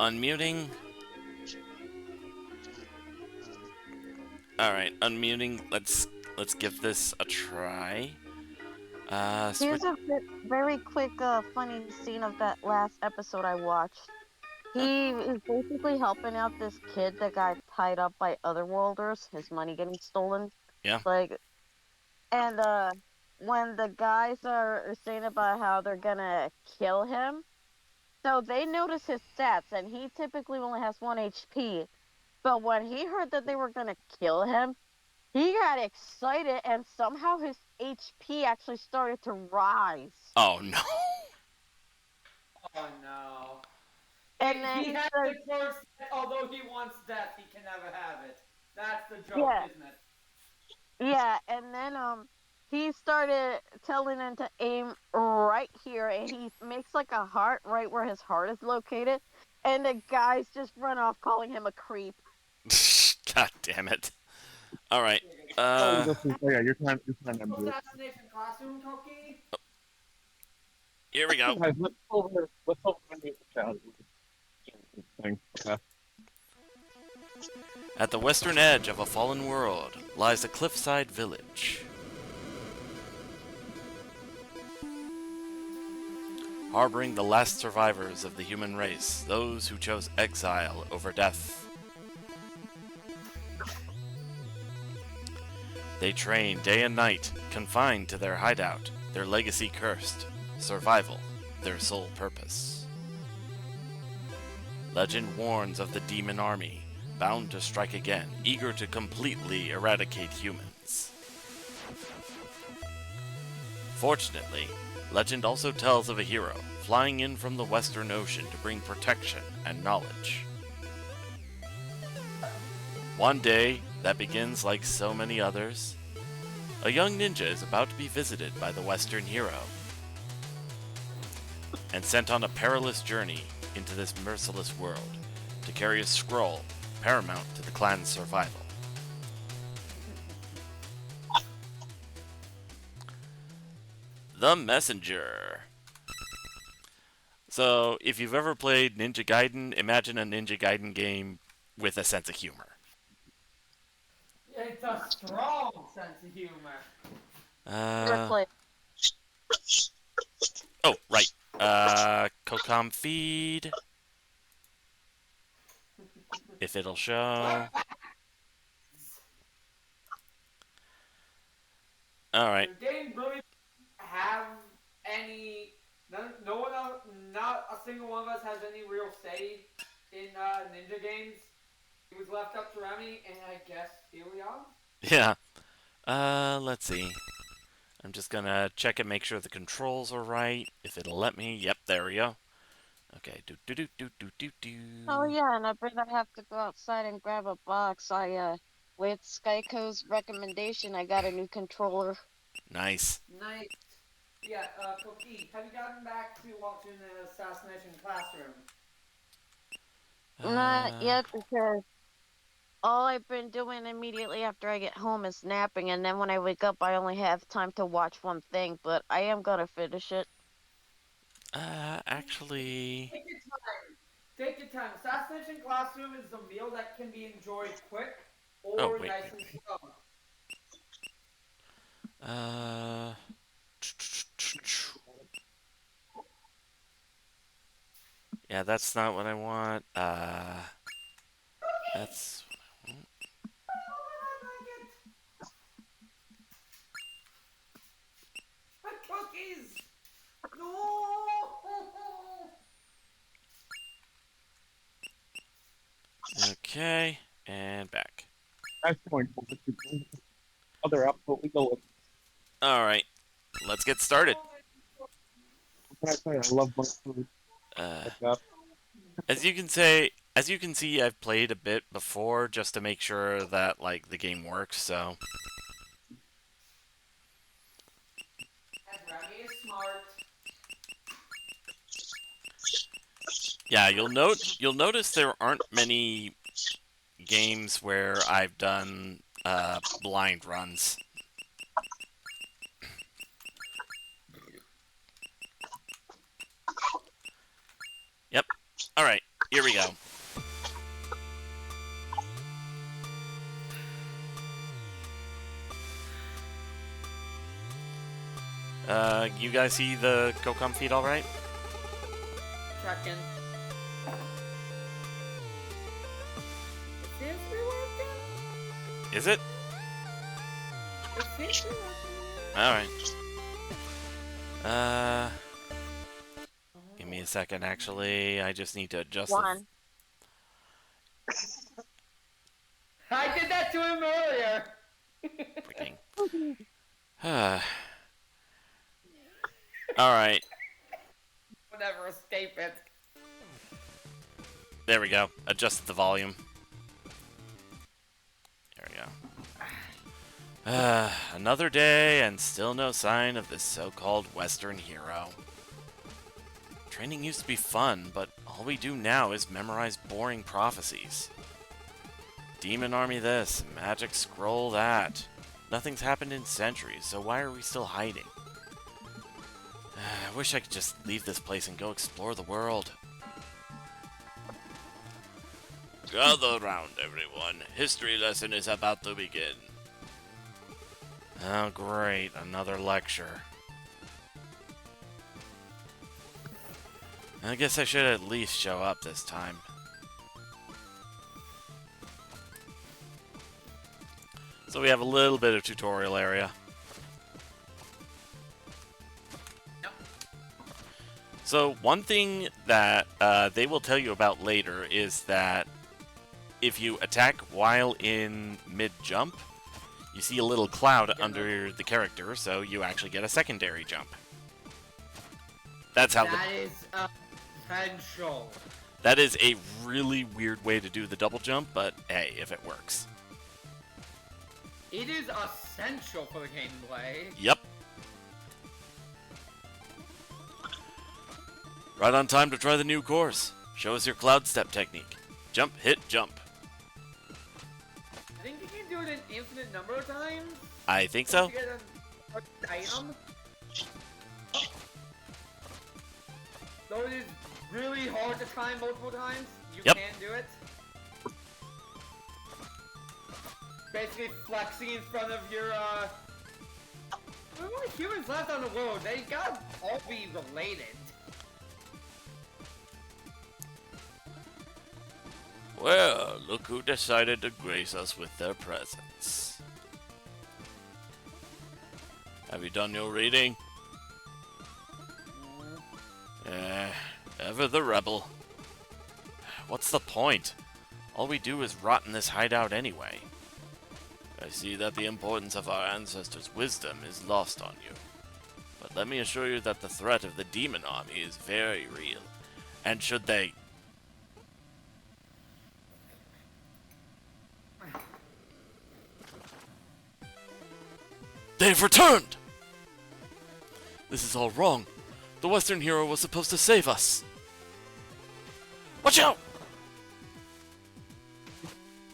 Unmuting. All right, unmuting. Let's give this a try. Here's Switch. a very quick, funny scene of that last episode I watched. He is basically helping out this kid that got tied up by otherworlders, his money getting stolen. Yeah. Like, and when the guys are saying about how they're gonna kill him, so they notice his stats, and he typically only has 1 HP. But when he heard that they were gonna kill him, he got excited, and somehow his HP actually started to rise. Oh no. Oh no. And then He he has says, the curse that although he wants death, he can never have it. That's the joke, yeah, isn't it? yeah, and then he started telling him to aim right here, and he makes like a heart right where his heart is located, and the guys just run off calling him a creep. God damn it. All right. Oh, Uh, yeah, you're trying to do it. Assassination classroom, Toki? here we go. Guys, let's over the chat. Thing. Yeah. At the western edge of a fallen world lies a cliffside village. Harboring the last survivors of the human race, those who chose exile over death. They train day and night, confined to their hideout, their legacy cursed, survival, their sole purpose. Legend warns of the demon army, bound to strike again, eager to completely eradicate humans. Fortunately, legend also tells of a hero flying in from the Western Ocean to bring protection and knowledge. One day, that begins like so many others, a young ninja is about to be visited by the Western hero and sent on a perilous journey into this merciless world to carry a scroll paramount to the clan's survival. The Messenger. So, if you've ever played Ninja Gaiden, imagine a Ninja Gaiden game with a sense of humor. It's a strong sense of humor. Oh, right. Cocom feed. If it'll show. Alright. The game really have any. No one else, not a single one of us has any real say in ninja games. It was left up to Remy, and I guess here we are. Yeah. Let's see. I'm just gonna check and make sure the controls are right. If it'll let me. Yep, there we go. Okay. Do do do do do do do. Oh yeah, and I bet I have to go outside and grab a box. With Skyco's recommendation, I got a new controller. Nice. Nice. Yeah, Cookie, have you gotten back to watching the Assassination Classroom? Not yet, because all I've been doing immediately after I get home is napping, and then when I wake up, I only have time to watch one thing, but I am gonna finish it. Actually. Take your time. Take your time. Assassination Classroom is a meal that can be enjoyed quick or wait. nice and slow. Uh. Yeah, that's not what I want. That's what I want. Cookies! No! Okay, and back. Nice point. Other output we go with. Alright, let's get started. What can I say? I love my food. Like that. As you can see, I've played a bit before just to make sure that like the game works. So And Remy is smart. yeah, you'll notice there aren't many games where I've done blind runs. Yep. All right. Here we go. You guys see the COCOM feed all right? Checking. It seems to be working. Is it? It seems to be working. Alright. Give me a second, actually. I just need to adjust One. I did that to him earlier. the freaking... Alright. We'll never escape it. There we go. Adjusted the volume. There we go. Another day and still no sign of this so-called Western hero. Training used to be fun, but all we do now is memorize boring prophecies. Demon army this, magic scroll that. Nothing's happened in centuries, so why are we still hiding? I wish I could just leave this place and go explore the world. Gather round, everyone. History lesson is about to begin. Oh, great. Another lecture. I guess I should at least show up this time. So we have a little bit of tutorial area. So one thing that they will tell you about later is that if you attack while in mid-jump, you see a little cloud under the character, so you actually get a secondary jump. That's how That is essential. that is a really weird way to do the double jump, but hey, if it works. It is essential for the gameplay. Yep. Right on time to try the new course. Show us your cloud step technique. Jump, hit, jump. I think you can do it an infinite number of times. I think so. To get an item. Though it is really hard to try multiple times, you Yep. can do it. Basically flexing in front of your, There are only humans left on the world. They gotta all be related. Well, look who decided to grace us with their presence. Have you done your reading? Ever the rebel. What's the point? All we do is rot in this hideout anyway. I see that the importance of our ancestors' wisdom is lost on you. But let me assure you that the threat of the demon army is very real. And should they... They've returned! This is all wrong. The Western hero was supposed to save us. Watch out!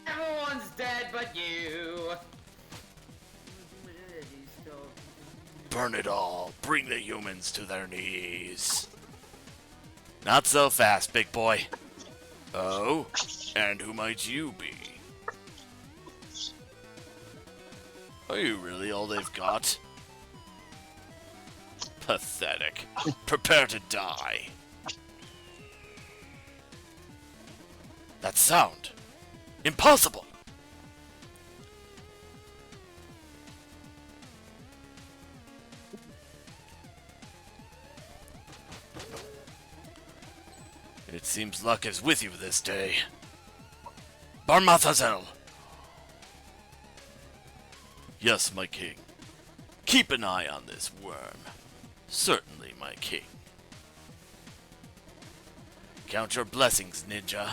Everyone's dead but you. Burn it all. Bring the humans to their knees. Not so fast, big boy. Oh? And who might you be? Are you really all they've got? Pathetic. Prepare to die. That sound. Impossible! It seems luck is with you this day. Barmathazel! Yes, my king. Keep an eye on this worm. Certainly, my king. Count your blessings, ninja.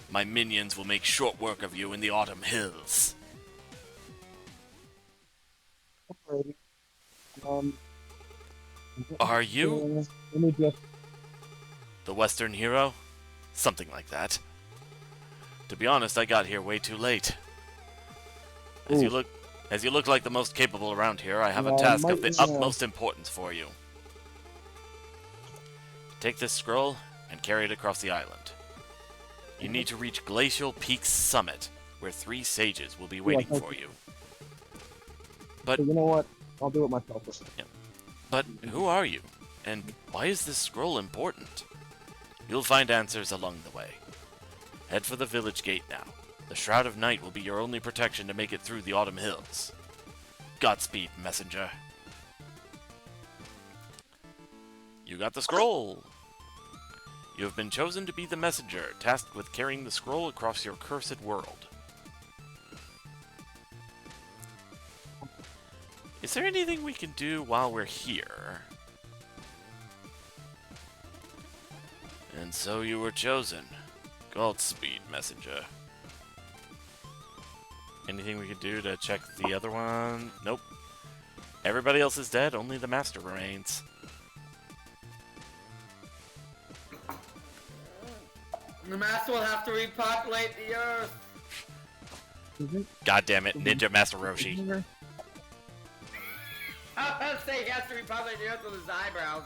My minions will make short work of you in the Autumn Hills. Alrighty. Are you Let me just. the Western hero? Something like that. To be honest, I got here way too late. As you look like the most capable around here, I have a task of the utmost importance for you. Take this scroll and carry it across the island. You need to reach Glacial Peak's summit, where 3 sages will be waiting Yeah, for you. So you know what? I'll do it myself. But who are you? And why is this scroll important? You'll find answers along the way. Head for the village gate now. The Shroud of Night will be your only protection to make it through the Autumn Hills. Godspeed, messenger. You got the scroll! You have been chosen to be the messenger, tasked with carrying the scroll across your cursed world. Is there anything we can do while we're here? And so you were chosen. Godspeed, messenger. Anything we could do to check the other one? Nope. Everybody else is dead, only the master remains. The master will have to repopulate the earth. God damn it, Ninja Master Roshi. I was gonna say he has to repopulate the earth with his eyebrows.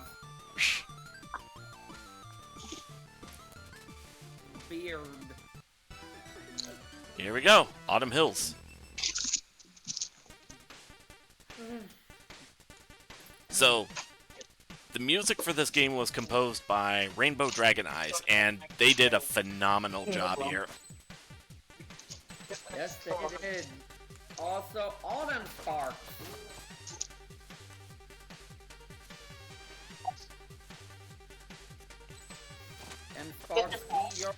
Beard. Here we go, Autumn Hills. So, the music for this game was composed by Rainbow Dragon Eyes, and they did a phenomenal job here. Yes, they did. Also, Autumn Sparks. And Sparks be your,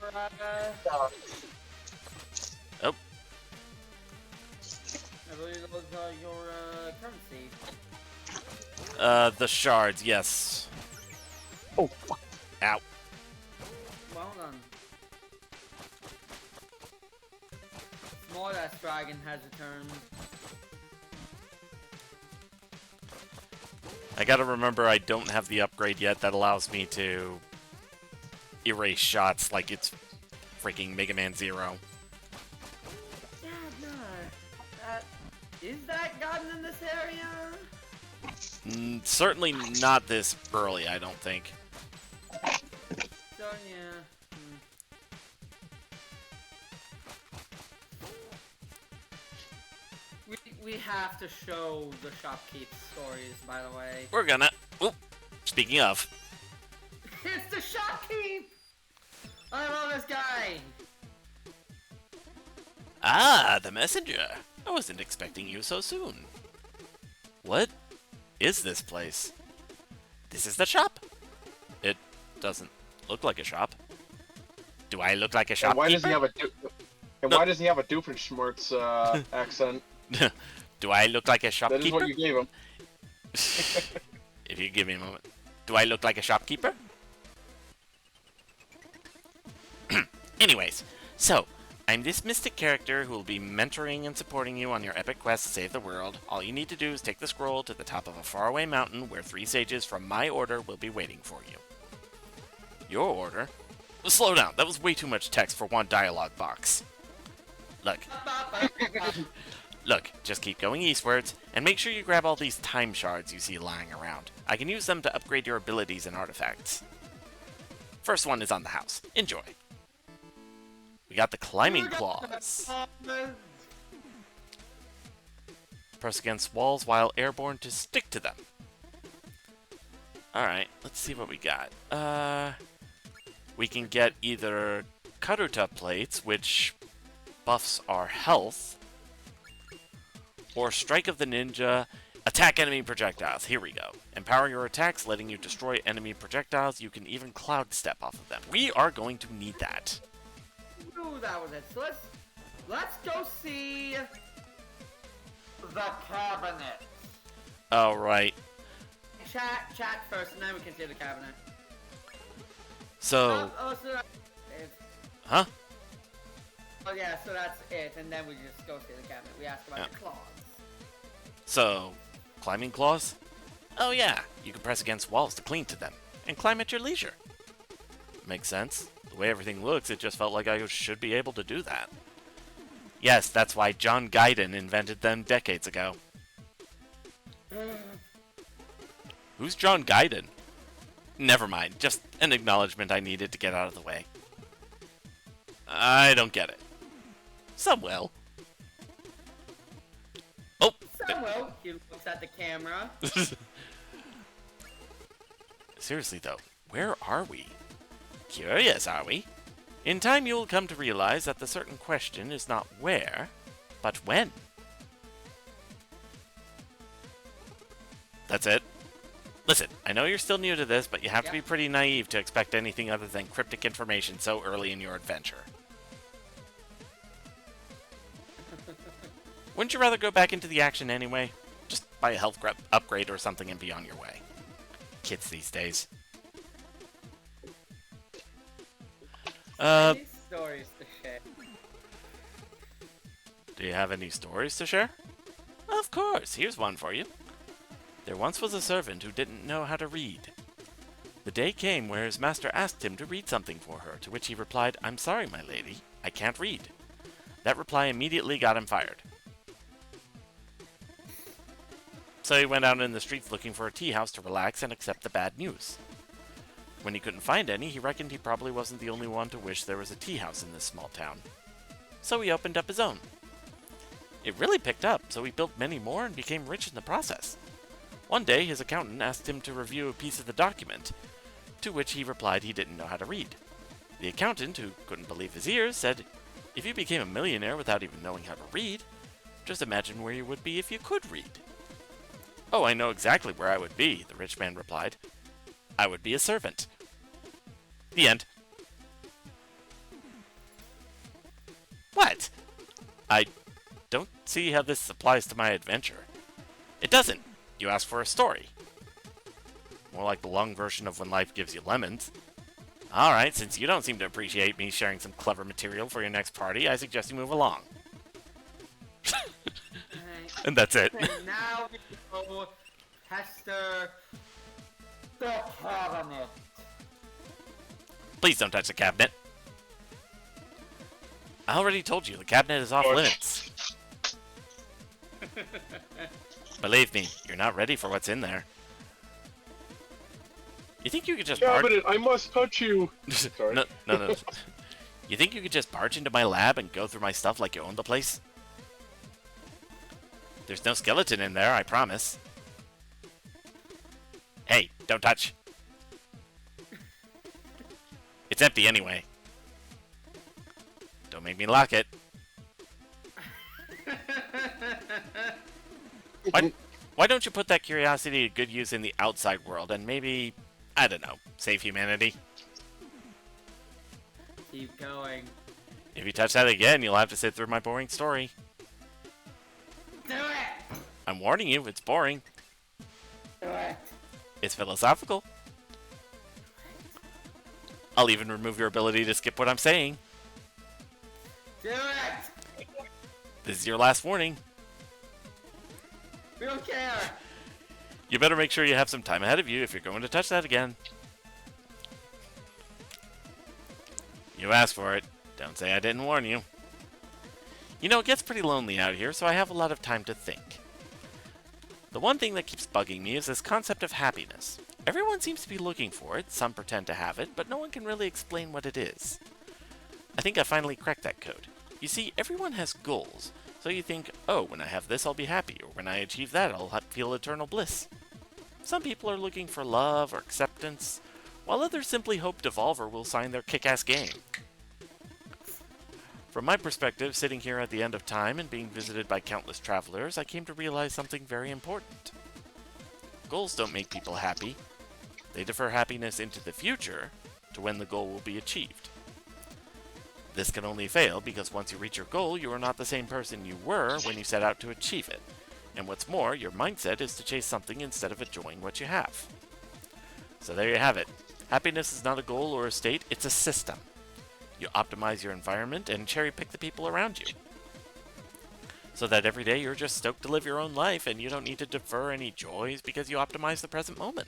Oh, I believe those are your, currency. the shards, yes. Oh, fuck. Ow. Well done. Small-ass dragon has returned. I gotta remember I don't have the upgrade yet that allows me to erase shots like it's freaking Mega Man Zero. Yeah, no. Is that gotten in this area? Certainly not this early, I don't think. So, yeah. We have to show the shopkeep stories, by the way. We're gonna... Oop. Speaking of, It's the shopkeep! I love this guy! ah, the messenger. I wasn't expecting you so soon. What is this place? This is the shop. It doesn't look like a shop. Do I look like a And shopkeeper? why does he have a No. why does he have a Doofenshmirtz accent? Do I look like a That is shopkeeper? what you gave him. If you give me a moment. Do I look like a shopkeeper? Anyways, so, I'm this mystic character who will be mentoring and supporting you on your epic quest to save the world. All you need to do is take the scroll to the top of a faraway mountain where 3 sages from my order will be waiting for you. Your order? Slow down, that was way too much text for one dialogue box. Look, just keep going eastwards, and make sure you grab all these time shards you see lying around. I can use them to upgrade your abilities and artifacts. First one is on the house. Enjoy. We got the climbing claws. Press against walls while airborne to stick to them. Alright, let's see what we got. We can get either Karuta plates, which buffs our health, or Strike of the Ninja, attack enemy projectiles. Here we go. Empower your attacks, letting you destroy enemy projectiles. You can even cloud step off of them. We are going to need that. Ooh, that was it. So let's go see the cabinet. Alright. Chat first, and then we can see the cabinet. So, So that's it. huh? Oh yeah, so that's it, and then we just go see the cabinet. We ask about Yeah. the claws. So, climbing claws? Oh yeah, you can press against walls to cling to them, and climb at your leisure. Makes sense. The way everything looks, it just felt like I should be able to do that. Yes, that's why John Gaiden invented them decades ago. Who's John Gaiden? Never mind, just an acknowledgement I needed to get out of the way. I don't get it. Some will. Oh! Samuel, he looks at the camera. Seriously though, where are we? Curious, are we? In time you'll come to realize that the certain question is not where, but when. That's it. Listen, I know you're still new to this, but you have to be pretty naive to expect anything other than cryptic information so early in your adventure. Wouldn't you rather go back into the action anyway? Just buy a health upgrade or something and be on your way. Kids these days. Any stories to share? Do you have any stories to share? Of course, here's one for you. There once was a servant who didn't know how to read. The day came where his master asked him to read something for her, to which he replied, "I'm sorry, my lady, I can't read." That reply immediately got him fired. So he went out in the streets looking for a tea house to relax and accept the bad news. When he couldn't find any, he reckoned he probably wasn't the only one to wish there was a tea house in this small town. So he opened up his own. It really picked up, so he built many more and became rich in the process. One day, his accountant asked him to review a piece of the document, to which he replied he didn't know how to read. The accountant, who couldn't believe his ears, said, "If you became a millionaire without even knowing how to read, just imagine where you would be if you could read." "Oh, I know exactly where I would be," the rich man replied. "I would be a servant." The end. What? I don't see how this applies to my adventure. It doesn't. You asked for a story. More like the long version of When Life Gives You Lemons. Alright, since you don't seem to appreciate me sharing some clever material for your next party, I suggest you move along. And that's it. And now we go Hester the cabinet. Please don't touch the cabinet. I already told you, the cabinet is off limits. Believe me, you're not ready for what's in there. You think you could just barge... Cabinet, I must touch you! Sorry. No. You think you could just barge into my lab and go through my stuff like you own the place? There's no skeleton in there, I promise. Hey, don't touch. It's empty anyway. Don't make me lock it. Why don't you put that curiosity to good use in the outside world and maybe, I don't know, save humanity? Keep going. If you touch that again, you'll have to sit through my boring story. Do it! I'm warning you, it's boring. Do it! It's philosophical. I'll even remove your ability to skip what I'm saying. Do it! This is your last warning. We don't care! You better make sure you have some time ahead of you if you're going to touch that again. You asked for it. Don't say I didn't warn you. You know, it gets pretty lonely out here, so I have a lot of time to think. The one thing that keeps bugging me is this concept of happiness. Everyone seems to be looking for it, some pretend to have it, but no one can really explain what it is. I think I finally cracked that code. You see, everyone has goals, so you think, oh, when I have this I'll be happy, or when I achieve that I'll feel eternal bliss. Some people are looking for love or acceptance, while others simply hope Devolver will sign their kick-ass game. From my perspective, sitting here at the end of time and being visited by countless travelers, I came to realize something very important. Goals don't make people happy. They defer happiness into the future to when the goal will be achieved. This can only fail because once you reach your goal, you are not the same person you were when you set out to achieve it. And what's more, your mindset is to chase something instead of enjoying what you have. So there you have it. Happiness is not a goal or a state, it's a system. You optimize your environment and cherry-pick the people around you. So that every day you're just stoked to live your own life and you don't need to defer any joys because you optimize the present moment.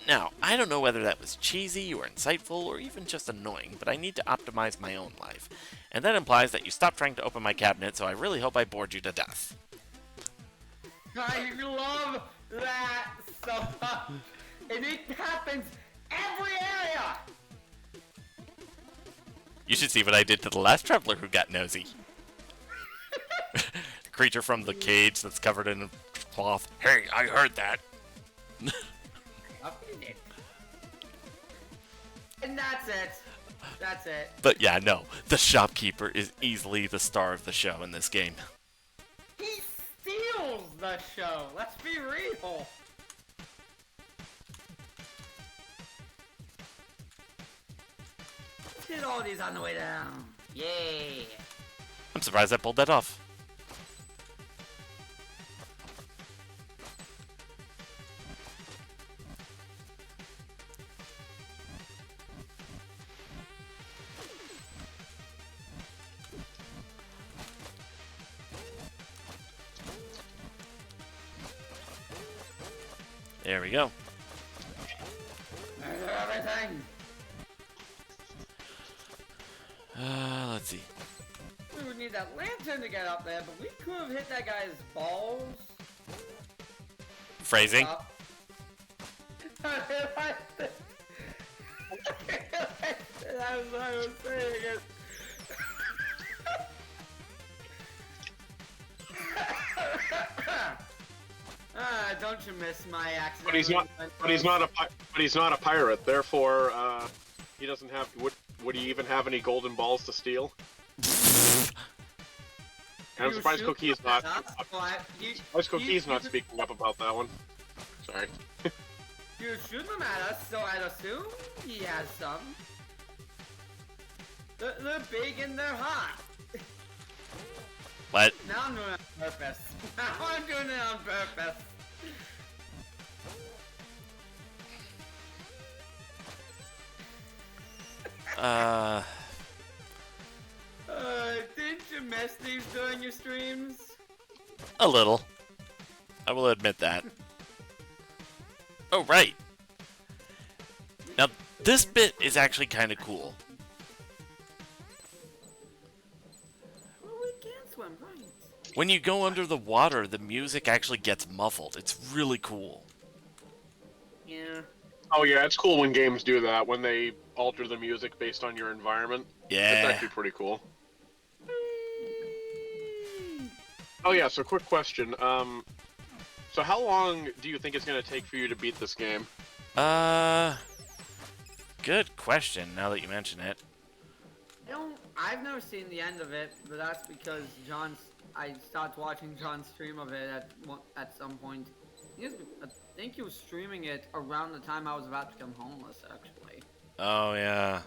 Now, I don't know whether that was cheesy or insightful or even just annoying, but I need to optimize my own life. And that implies that you stop trying to open my cabinet, so I really hope I bored you to death. I love that so much! And it happens every area! You should see what I did to the last traveler who got nosy. Creature from the cage that's covered in cloth. Hey, I heard that. Up in it. And that's it. That's it. But yeah, no. The shopkeeper is easily the star of the show in this game. He steals the show. Let's be real. Let's hit all these on the way down. Yay. I'm surprised I pulled that off. There we go. There's everything. Let's see. We would need that lantern to get up there, but we could have hit that guy's balls. Phrasing. I realized it. That was what I was saying it. Don't you miss my accident? But he's not a pirate. Therefore, he doesn't have. Would he even have any golden balls to steal? And I'm surprised Cookie's not. Cookie's not speaking up about that one. Sorry. You shoot them at us, so I'd assume he has some. They're big and they're hot. What? Now I'm doing it on purpose. Now I'm doing it on purpose. Didn't you miss these during your streams? A little. I will admit that. Oh, right. Now, this bit is actually kind of cool. Well, we can swim, right? When you go under the water, the music actually gets muffled. It's really cool. Yeah. Oh yeah, it's cool when games do that, when they alter the music based on your environment. It's Yeah. actually pretty cool. Oh yeah, so quick question. So how long do you think it's going to take for you to beat this game? Good question, now that you mention it. I've never seen the end of it, but that's because I stopped watching John's stream of it at some point. I think he was streaming it around the time I was about to become homeless, actually. Oh, yeah.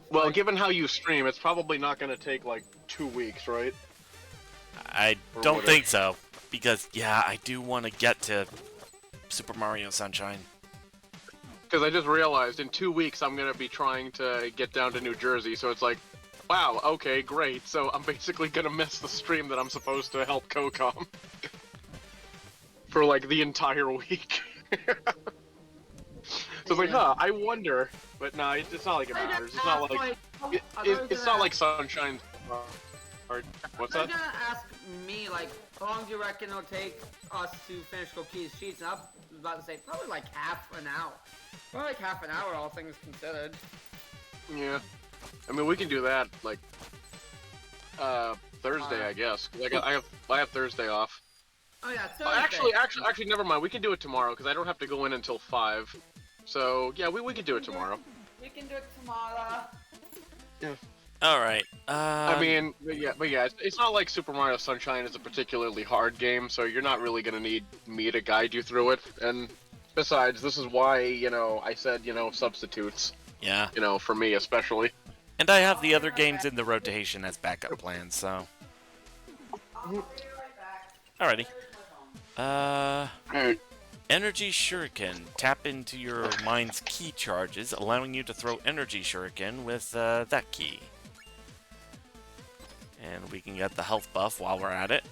Well, given how you stream, it's probably not going to take like 2 weeks, right? I Or don't whatever. think so. Because, yeah, I do want to get to Super Mario Sunshine. Because I just realized in 2 weeks I'm going to be trying to get down to New Jersey, so it's like, wow, okay, great. So I'm basically going to miss the stream that I'm supposed to help COCOM. For like the entire week. So it's like, I wonder. But no, it's not like it matters. It's not like... It's not like Sunshine... or what's They're that? gonna ask me, like, how long do you reckon it'll take us to finish Cookie's sheets? And I was about to say, probably like half an hour. Probably like half an hour, all things considered. Yeah. I mean, we can do that, like, Thursday, I guess. 'Cause I have Thursday off. Oh yeah, Thursday. Actually, never mind. We can do it tomorrow, because I don't have to go in until 5. So, yeah, we can do it tomorrow. We can do it tomorrow. Alright, I mean, but yeah, it's not like Super Mario Sunshine is a particularly hard game, so you're not really gonna need me to guide you through it. And besides, this is why, I said, substitutes. yeah. For me especially. And I have the other games in the rotation as backup plans, so... I'll be right back. Alrighty. Alright. Energy Shuriken. Tap into your mind's key charges, allowing you to throw Energy Shuriken with that key. And we can get the health buff while we're at it.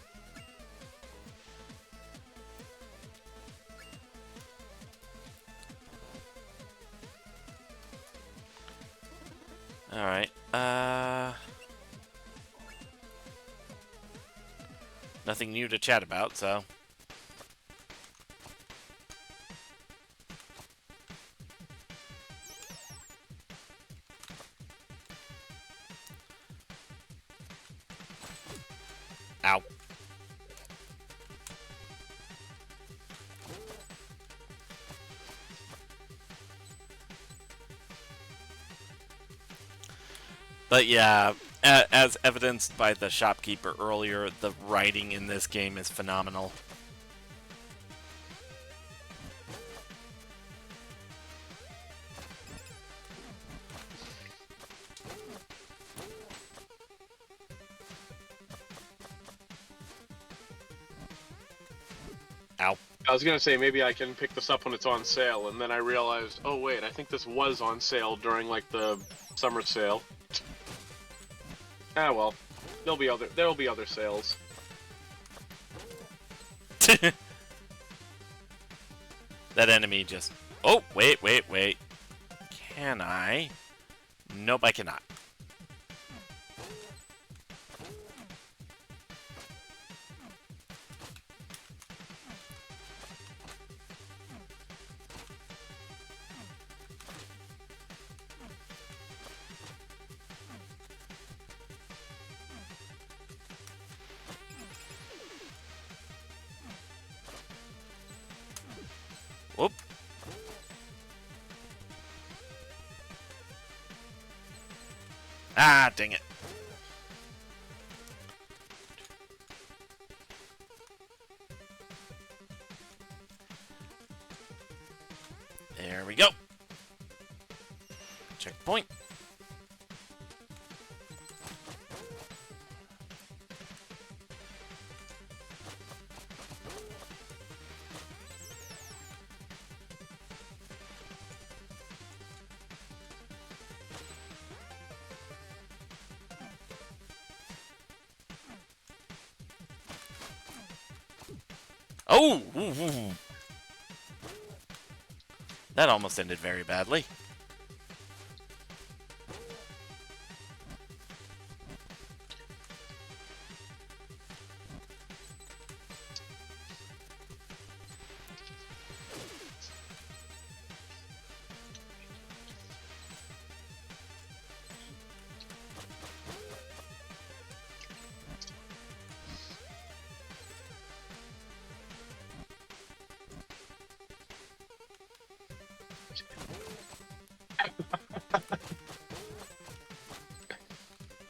Alright, nothing new to chat about, so... Ow. But yeah, as evidenced by the shopkeeper earlier, the writing in this game is phenomenal. Ow. I was gonna say maybe I can pick this up when it's on sale, and then I realized, oh wait, I think this was on sale during like the summer sale. Ah well, there'll be other sales. That enemy just... Oh, wait. Can I? Nope, I cannot. Whoop. Ah, dang it. There we go. Checkpoint. Oh! Ooh. That almost ended very badly.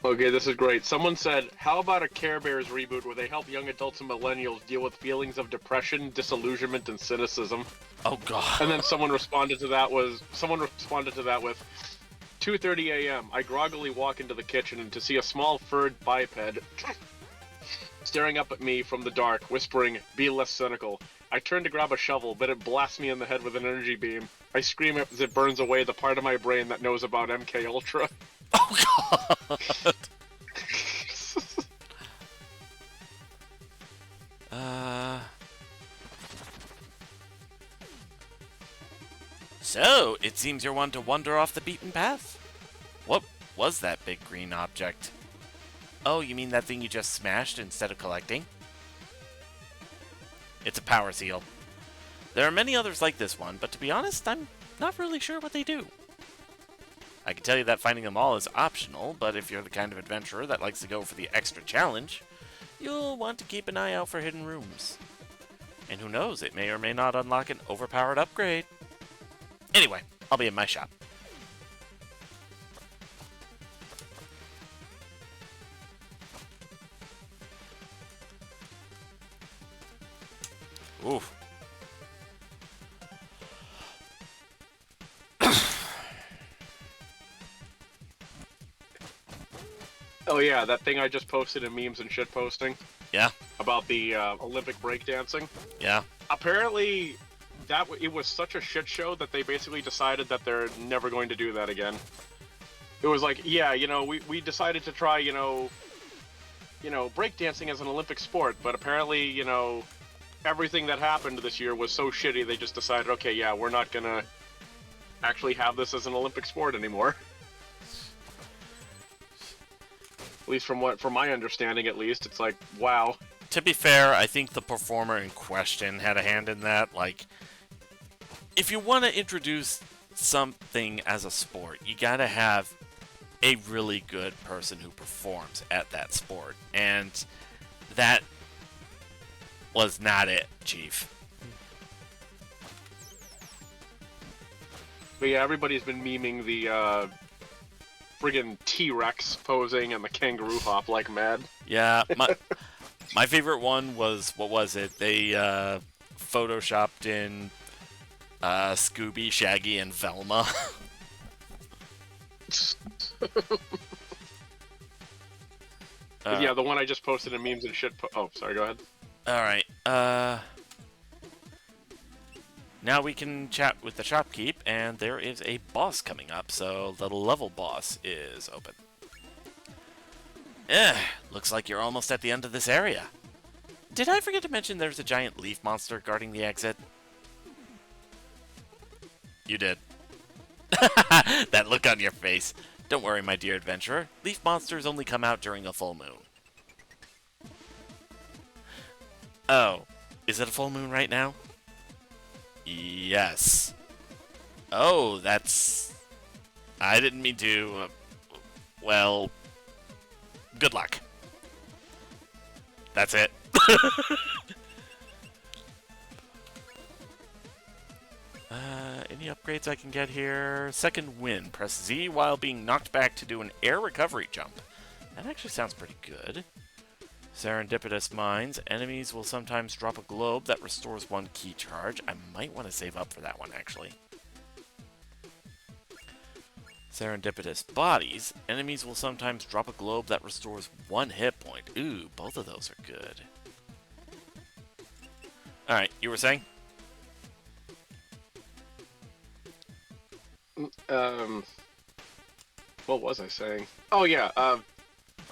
Okay, this is great. Someone said, how about a Care Bears reboot where they help young adults and millennials deal with feelings of depression, disillusionment, and cynicism? Oh god. And then someone responded to that with 2:30 a.m. I groggily walk into the kitchen and to see a small furred biped staring up at me from the dark, whispering, "Be less cynical." I turn to grab a shovel, but it blasts me in the head with an energy beam. I scream as it burns away the part of my brain that knows about MK Ultra. Oh god. So, it seems you're one to wander off the beaten path. What was that big green object? Oh, you mean that thing you just smashed instead of collecting? It's a power seal. There are many others like this one, but to be honest, I'm not really sure what they do. I can tell you that finding them all is optional, but if you're the kind of adventurer that likes to go for the extra challenge, you'll want to keep an eye out for hidden rooms. And who knows, it may or may not unlock an overpowered upgrade. Anyway, I'll be in my shop. Oof. Oh yeah, that thing I just posted in memes and shit posting Yeah, about the Olympic breakdancing. yeah. Apparently, it was such a shit show that they basically decided that they're never going to do that again. It was like, yeah, we decided to try, breakdancing as an Olympic sport, but apparently, everything that happened this year was so shitty they just decided, okay, yeah, we're not gonna actually have this as an Olympic sport anymore. At least from my understanding, at least, it's like, wow. To be fair, I think the performer in question had a hand in that. Like, if you want to introduce something as a sport, you gotta have a really good person who performs at that sport. And that was not it, Chief. But yeah, everybody's been memeing the friggin' T-Rex posing and the kangaroo hop like mad. Yeah, my favorite one was, what was it? They photoshopped in Scooby, Shaggy, and Velma. Yeah, the one I just posted in memes and shit. Oh, sorry. Go ahead. All right. Now we can chat with the shopkeep, and there is a boss coming up, so the level boss is open. Looks like you're almost at the end of this area. Did I forget to mention there's a giant leaf monster guarding the exit? You did. That look on your face. Don't worry, my dear adventurer. Leaf monsters only come out during a full moon. Oh, is it a full moon right now? Yes. Oh, that's... I didn't mean to... well... Good luck. That's it. Any upgrades I can get here? Second wind. Press Z while being knocked back to do an air recovery jump. That actually sounds pretty good. Serendipitous mines. Enemies will sometimes drop a globe that restores 1 key charge. I might want to save up for that one, actually. Serendipitous bodies. Enemies will sometimes drop a globe that restores 1 hit point. Ooh, both of those are good. Alright, you were saying? What was I saying? Oh yeah,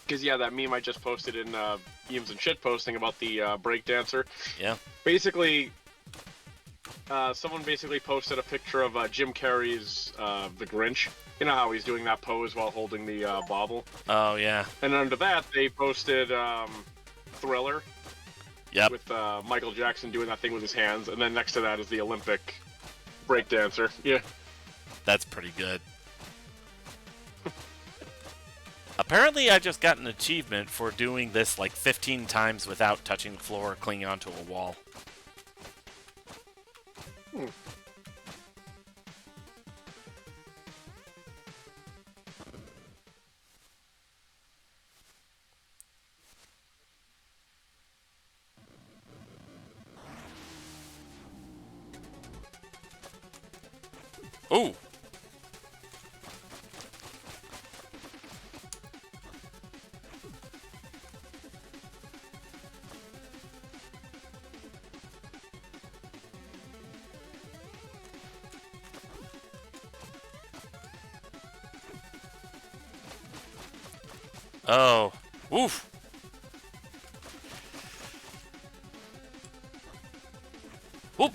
because yeah, that meme I just posted in memes and shit posting about the breakdancer. Yeah. Basically, someone basically posted a picture of Jim Carrey's The Grinch. You know how he's doing that pose while holding the bauble? Oh, yeah. And under that, they posted Thriller. Yep. With Michael Jackson doing that thing with his hands, and then next to that is the Olympic breakdancer. Yeah. That's pretty good. Apparently, I just got an achievement for doing this like 15 times without touching the floor or clinging onto a wall. Ooh! Oh. Oof! Whoop!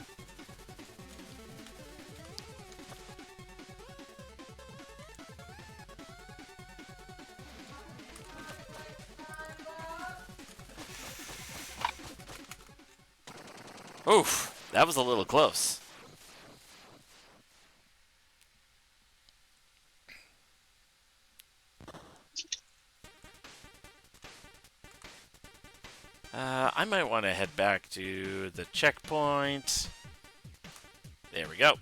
Oof, that was a little close. I might want to head back to the checkpoint. There we go.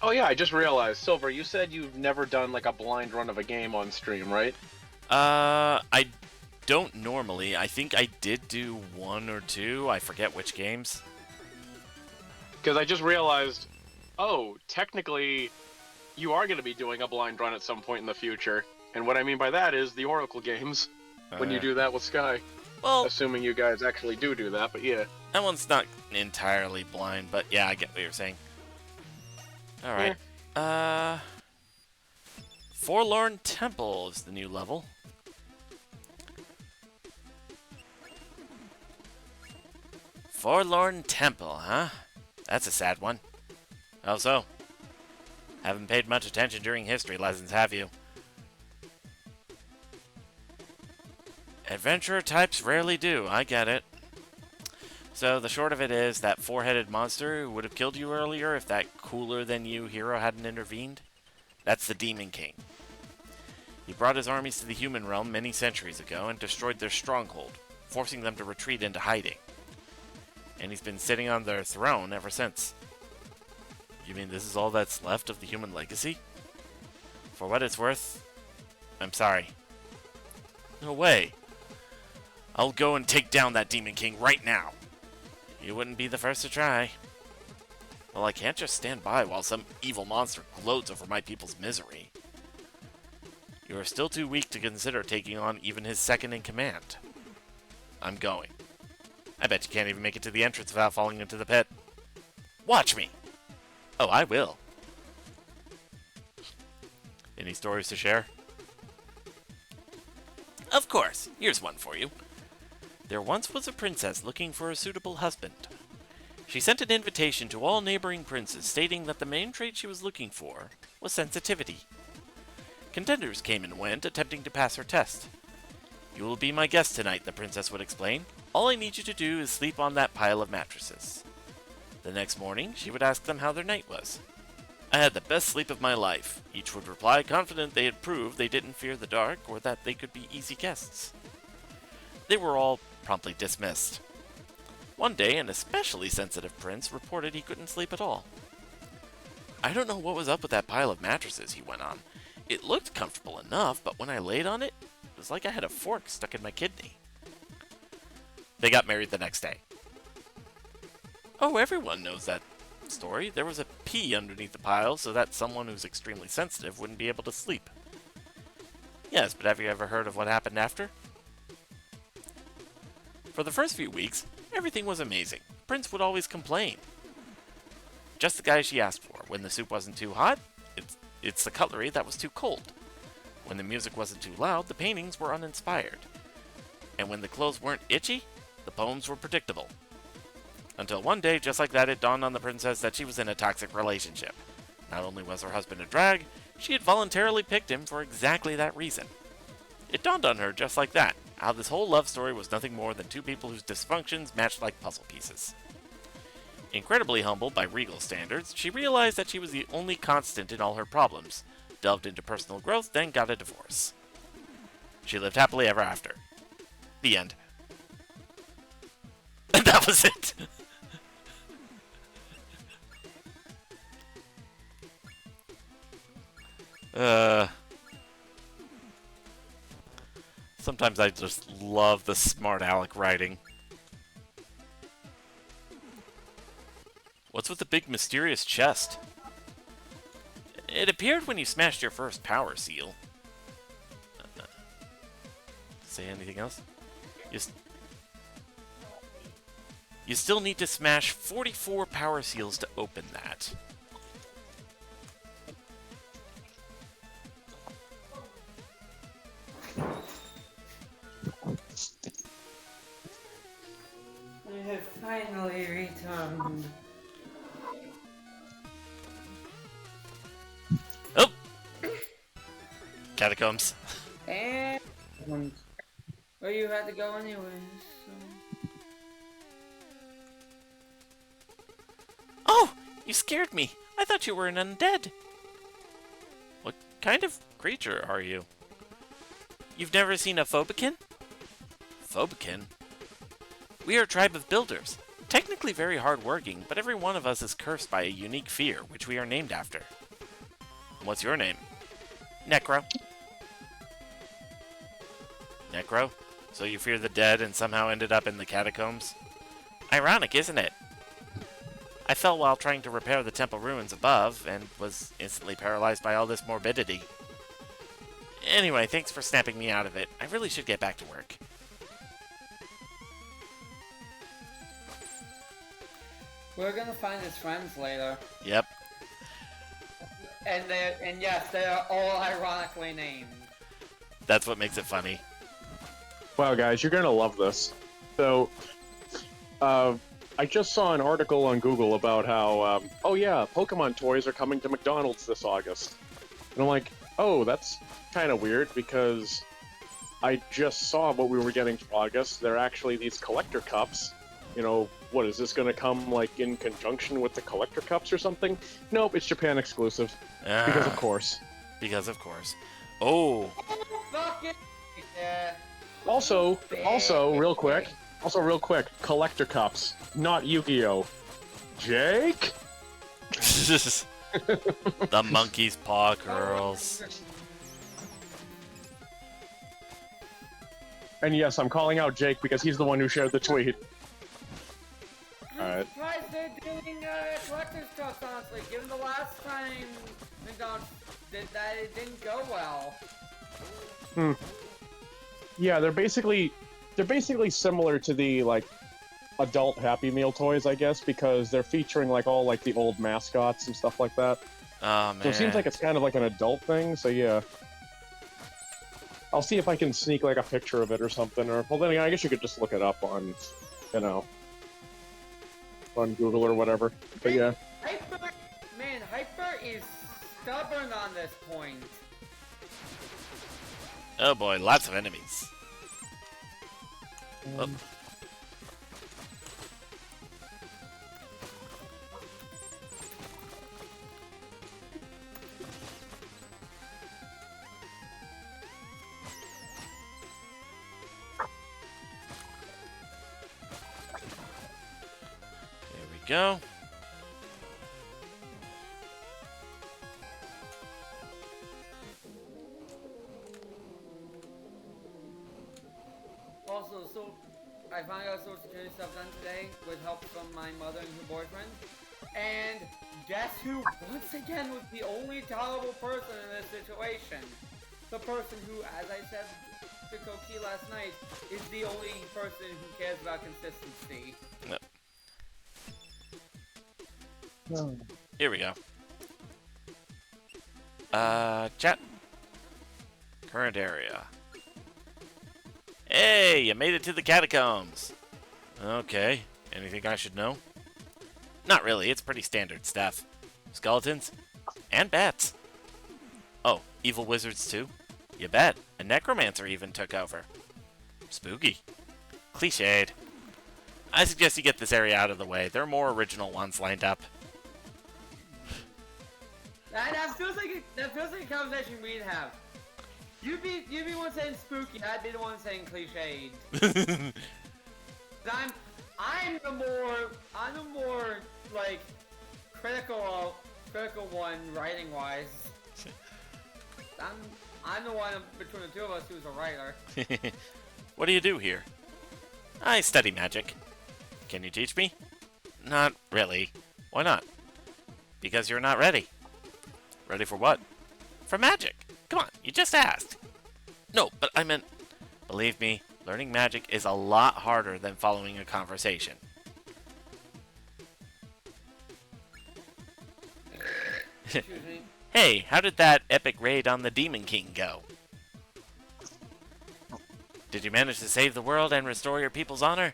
Oh yeah, I just realized, Silver, you said you've never done like a blind run of a game on stream, right? I don't normally. I think I did do 1 or 2. I forget which games. Because I just realized, oh, technically, you are going to be doing a blind run at some point in the future. And what I mean by that is the Oracle games, when you do that with Sky. Well, Assuming you guys actually do that, but yeah. that one's not entirely blind, but yeah, I get what you're saying. Alright. Forlorn Temple is the new level. Forlorn Temple, huh? That's a sad one. How so? Haven't paid much attention during history lessons, have you? Adventurer types rarely do, I get it. So the short of it is that 4-headed monster who would have killed you earlier if that cooler-than-you hero hadn't intervened? That's the Demon King. He brought his armies to the human realm many centuries ago and destroyed their stronghold, forcing them to retreat into hiding. And he's been sitting on their throne ever since. You mean this is all that's left of the human legacy? For what it's worth, I'm sorry. No way. I'll go and take down that Demon King right now. You wouldn't be the first to try. Well, I can't just stand by while some evil monster gloats over my people's misery. You are still too weak to consider taking on even his second in command. I'm going. I bet you can't even make it to the entrance without falling into the pit. Watch me! Oh, I will. Any stories to share? Of course. Here's one for you. There once was a princess looking for a suitable husband. She sent an invitation to all neighboring princes stating that the main trait she was looking for was sensitivity. Contenders came and went, attempting to pass her test. You will be my guest tonight, the princess would explain. All I need you to do is sleep on that pile of mattresses. The next morning, she would ask them how their night was. I had the best sleep of my life. Each would reply confident they had proved they didn't fear the dark or that they could be easy guests. They were all promptly dismissed. One day, an especially sensitive prince reported he couldn't sleep at all. I don't know what was up with that pile of mattresses, he went on. It looked comfortable enough, but when I laid on it, it was like I had a fork stuck in my kidney. They got married the next day. Oh, everyone knows that story. There was a pea underneath the pile so that someone who's extremely sensitive wouldn't be able to sleep. Yes, but have you ever heard of what happened after? For the first few weeks, everything was amazing. Prince would always complain. Just the guy she asked for. When the soup wasn't too hot, it's the cutlery that was too cold. When the music wasn't too loud, the paintings were uninspired. And when the clothes weren't itchy, the poems were predictable. Until one day, just like that, it dawned on the princess that she was in a toxic relationship. Not only was her husband a drag, she had voluntarily picked him for exactly that reason. It dawned on her, just like that, how this whole love story was nothing more than two people whose dysfunctions matched like puzzle pieces. Incredibly humbled by regal standards, she realized that she was the only constant in all her problems, delved into personal growth, then got a divorce. She lived happily ever after. The end. And that was it. Sometimes I just love the smart aleck writing. What's with the big mysterious chest? It appeared when you smashed your first power seal. Say anything else? You still need to smash 44 power seals to open that. I have finally returned. Oh! Catacombs. And well, you had to go anyways. So. Oh! You scared me! I thought you were an undead! What kind of creature are you? You've never seen a Phobican? Phobican? We are a tribe of builders. Technically very hard-working, but every one of us is cursed by a unique fear, which we are named after. What's your name? Necro. Necro? So you fear the dead and somehow ended up in the catacombs? Ironic, isn't it? I fell while trying to repair the temple ruins above, and was instantly paralyzed by all this morbidity. Anyway, thanks for snapping me out of it. I really should get back to work. We're gonna find his friends later. Yep. And yes, they are all ironically named. That's what makes it funny. Wow, guys, you're gonna love this. So, I just saw an article on Google about how, oh yeah, Pokemon toys are coming to McDonald's this August. And I'm like, oh, that's kind of weird because I just saw what we were getting for August. They're actually these collector cups. You know, what, is this gonna come, like, in conjunction with the collector cups or something? Nope, it's Japan exclusive. Because of course. Because of course. Oh, Fuck it. Yeah. Also, real quick, collector cups, not Yu-Gi-Oh. Jake? the monkey's paw curls. And yes, I'm calling out Jake because he's the one who shared the tweet. Alright. Surprised they're doing collector's cups, honestly. Given the last time McDonald's did that, it didn't go well. Yeah, they're basically similar to the like adult Happy Meal toys, I guess, because they're featuring like all like the old mascots and stuff like that. Oh man. So it seems like it's kind of like an adult thing. So yeah, I'll see if I can sneak like a picture of it or something. Or well, then again, I guess you could just look it up on, you know, on Google or whatever. But yeah. Hyper is stubborn on this point. Oh boy, lots of enemies. Oh. There we go. Also, so I finally got social security stuff done today with help from my mother and her boyfriend. And guess who once again was the only tolerable person in this situation? The person who, as I said to Koki last night, is the only person who cares about consistency. No. Here we go. Chat. Current area. Hey, you made it to the catacombs. Okay, anything I should know? Not really, it's pretty standard stuff. Skeletons and bats. Oh, evil wizards too? You bet. A necromancer even took over. Spooky. Cliched. I suggest you get this area out of the way. There are more original ones lined up. That feels like a conversation we'd have. You'd be one saying spooky, I'd be the one saying cliched. I'm the more like critical one writing wise. I'm the one between the two of us who's a writer. What do you do here? I study magic. Can you teach me? Not really. Why not? Because you're not ready. Ready for what? For magic. Come on, you just asked. No, but I meant, believe me, learning magic is a lot harder than following a conversation. Excuse me. Hey, how did that epic raid on the Demon King go? Did you manage to save the world and restore your people's honor?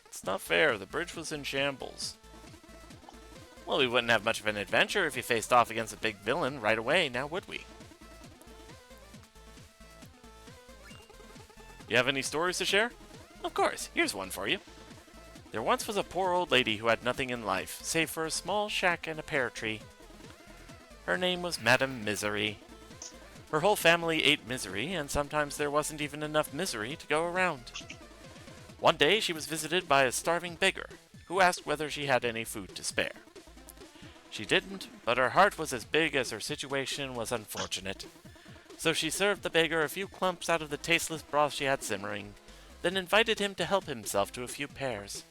It's not fair, the bridge was in shambles. Well, we wouldn't have much of an adventure if you faced off against a big villain right away, now would we? You have any stories to share? Of course, here's one for you. There once was a poor old lady who had nothing in life, save for a small shack and a pear tree. Her name was Madame Misery. Her whole family ate misery, and sometimes there wasn't even enough misery to go around. One day she was visited by a starving beggar, who asked whether she had any food to spare. She didn't, but her heart was as big as her situation was unfortunate. So she served the beggar a few clumps out of the tasteless broth she had simmering, then invited him to help himself to a few pears.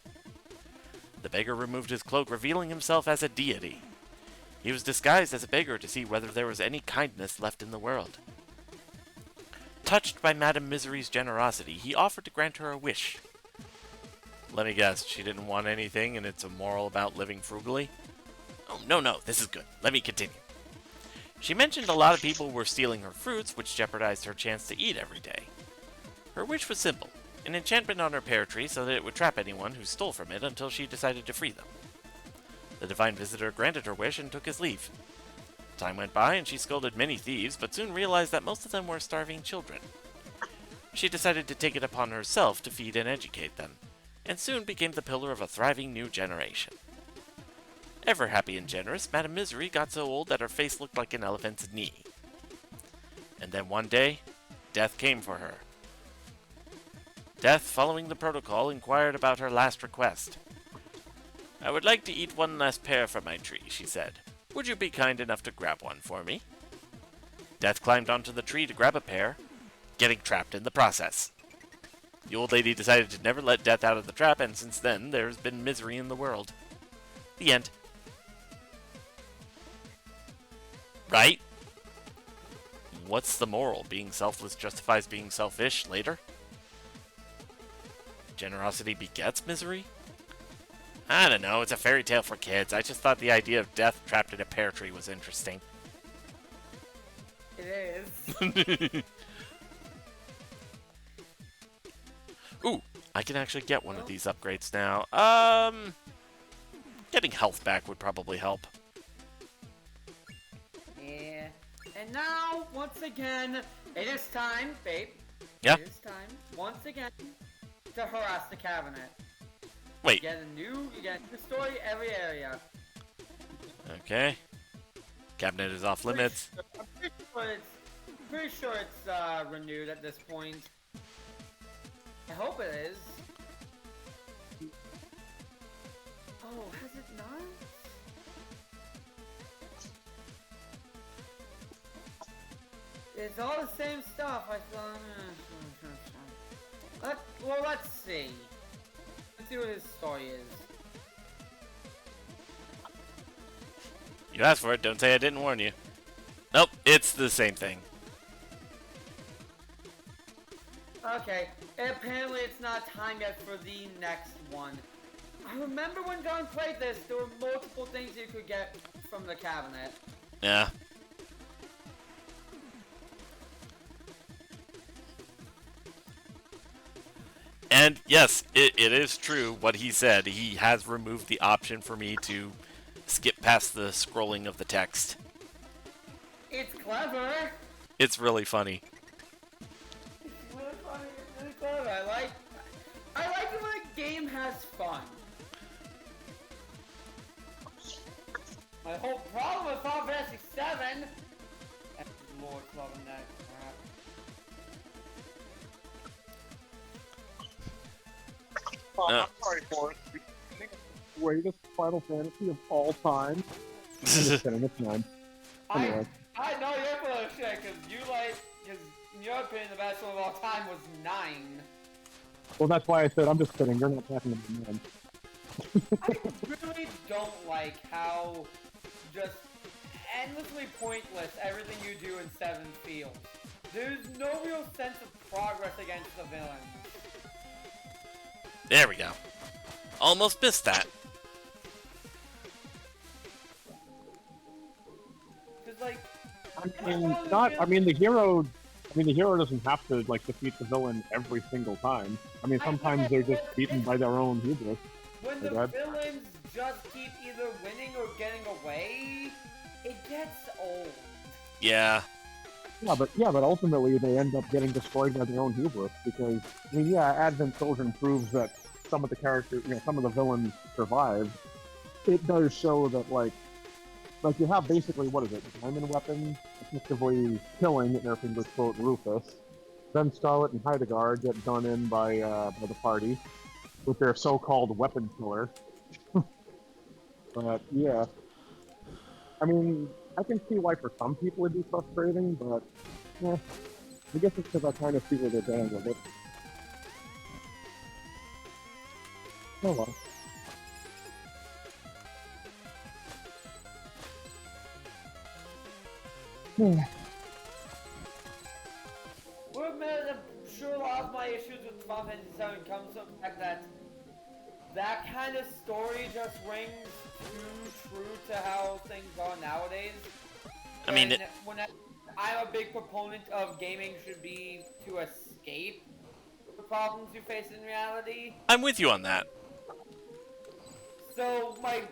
The beggar removed his cloak, revealing himself as a deity. He was disguised as a beggar to see whether there was any kindness left in the world. Touched by Madame Misery's generosity, he offered to grant her a wish. Let me guess, she didn't want anything and it's immoral about living frugally? Oh, no, this is good. Let me continue. She mentioned a lot of people were stealing her fruits, which jeopardized her chance to eat every day. Her wish was simple, an enchantment on her pear tree so that it would trap anyone who stole from it until she decided to free them. The divine visitor granted her wish and took his leave. Time went by and she scolded many thieves, but soon realized that most of them were starving children. She decided to take it upon herself to feed and educate them, and soon became the pillar of a thriving new generation. Ever happy and generous, Madame Misery got so old that her face looked like an elephant's knee. And then one day, Death came for her. Death, following the protocol, inquired about her last request. "I would like to eat one last pear from my tree," she said. "Would you be kind enough to grab one for me?" Death climbed onto the tree to grab a pear, getting trapped in the process. The old lady decided to never let Death out of the trap, and since then, there's been misery in the world. The end. Right? What's the moral? Being selfless justifies being selfish later? Generosity begets misery? I don't know, it's a fairy tale for kids. I just thought the idea of Death trapped in a pear tree was interesting. It is. Ooh, I can actually get one of these upgrades now. Getting health back would probably help. Yeah. And now, once again, it is time, babe. Yeah? It is time, once again, to harass the cabinet. Wait. You get a new story every area. Okay. Cabinet is off limits. I'm pretty sure it's renewed at this point. I hope it is. Oh, has it not? It's all the same stuff. I thought. Well, let's see. Let's see what his story is. You asked for it, don't say I didn't warn you. Nope, it's the same thing. Okay, apparently it's not time yet for the next one. I remember when John played this, there were multiple things you could get from the cabinet. Yeah. And yes, it is true what he said. He has removed the option for me to skip past the scrolling of the text. It's clever. It's really funny. It's really funny. It's really clever. I like it when a game has fun. My whole problem with Final Fantasy VII. That's more clever than that crap. I'm sorry for it. I think it's the greatest Final Fantasy of all time. Just kidding, it's none. Anyway. I know you're full of shit, because in your opinion the best one of all time was 9. Well, that's why I said I'm just kidding. You're not talking about man. I really don't like how just endlessly pointless everything you do in 7 feels. There's no real sense of progress against the villains. There we go. Almost missed that. Cause like, the hero doesn't have to like defeat the villain every single time. I mean, sometimes they're just beaten by their own hubris. when the villains just keep either winning or getting away, it gets old. Yeah. Yeah, but ultimately they end up getting destroyed by their own hubris because, I mean, yeah, Advent Children proves that some of the characters, some of the villains survive. It does show that, like you have basically, what is it, diamond weapon, effectively killing, in their fingers quote, Rufus. Then Scarlet and Heidegard get done in by the party with their so-called weapon killer. But, yeah. I mean, I can see why for some people it'd be frustrating, but yeah, I guess it's because I kind of see where they're going with it. Oh well. We'll admit, I'm sure a lot of my issues with Final Fantasy VII comes from the fact that that kind of story just rings too true to how things are nowadays. I mean, I'm a big proponent of gaming should be to escape the problems you face in reality. I'm with you on that. So my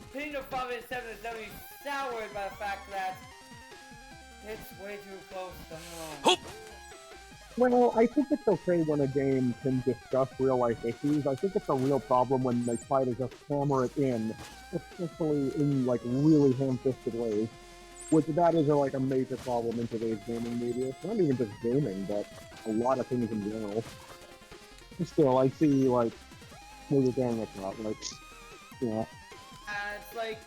opinion of Final Fantasy VII is definitely soured by the fact that it's way too close to home. Hoop! Well, I think it's okay when a game can discuss real-life issues. I think it's a real problem when they try to just hammer it in, especially in, like, really ham-fisted ways. Which that is like a major problem in today's gaming media. It's not even just gaming, but a lot of things in general. Still, I see like what you're getting at that, like, yeah. It's like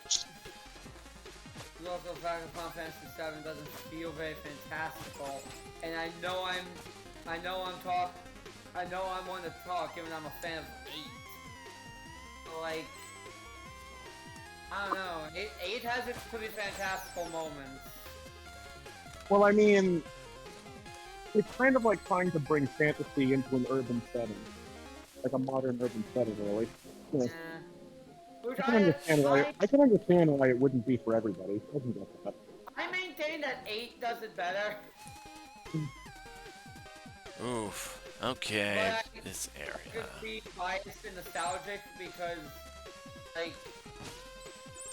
there's also the fact that Final Fantasy VII doesn't feel very fantastical, and I know I'm one to talk, given I'm a fan of 8. So, like, I don't know. 8 has its pretty fantastical moments. Well, I mean, it's kind of like trying to bring fantasy into an urban setting, like a modern urban setting, really. Yeah. Which I can understand why it wouldn't be for everybody. I can get that. I maintain that 8 does it better. Oof. Okay, But this area. Just be biased and nostalgic because, like,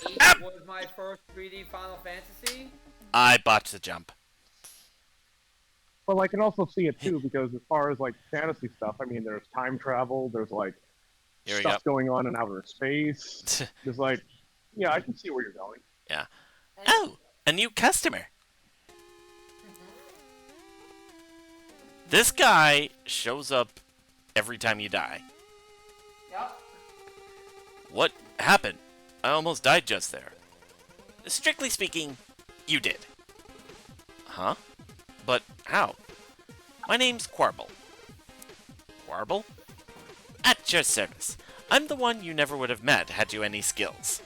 8 was my first 3D Final Fantasy. I botched the jump. Well, I can also see it too because as far as like fantasy stuff, I mean, there's time travel, there's like Here we stuff going on in outer space. go. There's like, yeah, I can see where you're going. Yeah. Oh, a new customer. This guy shows up every time you die. Yep. What happened? I almost died just there. Strictly speaking, you did. Huh? But how? My name's Quarble. Quarble? At your service. I'm the one you never would have met had you any skills.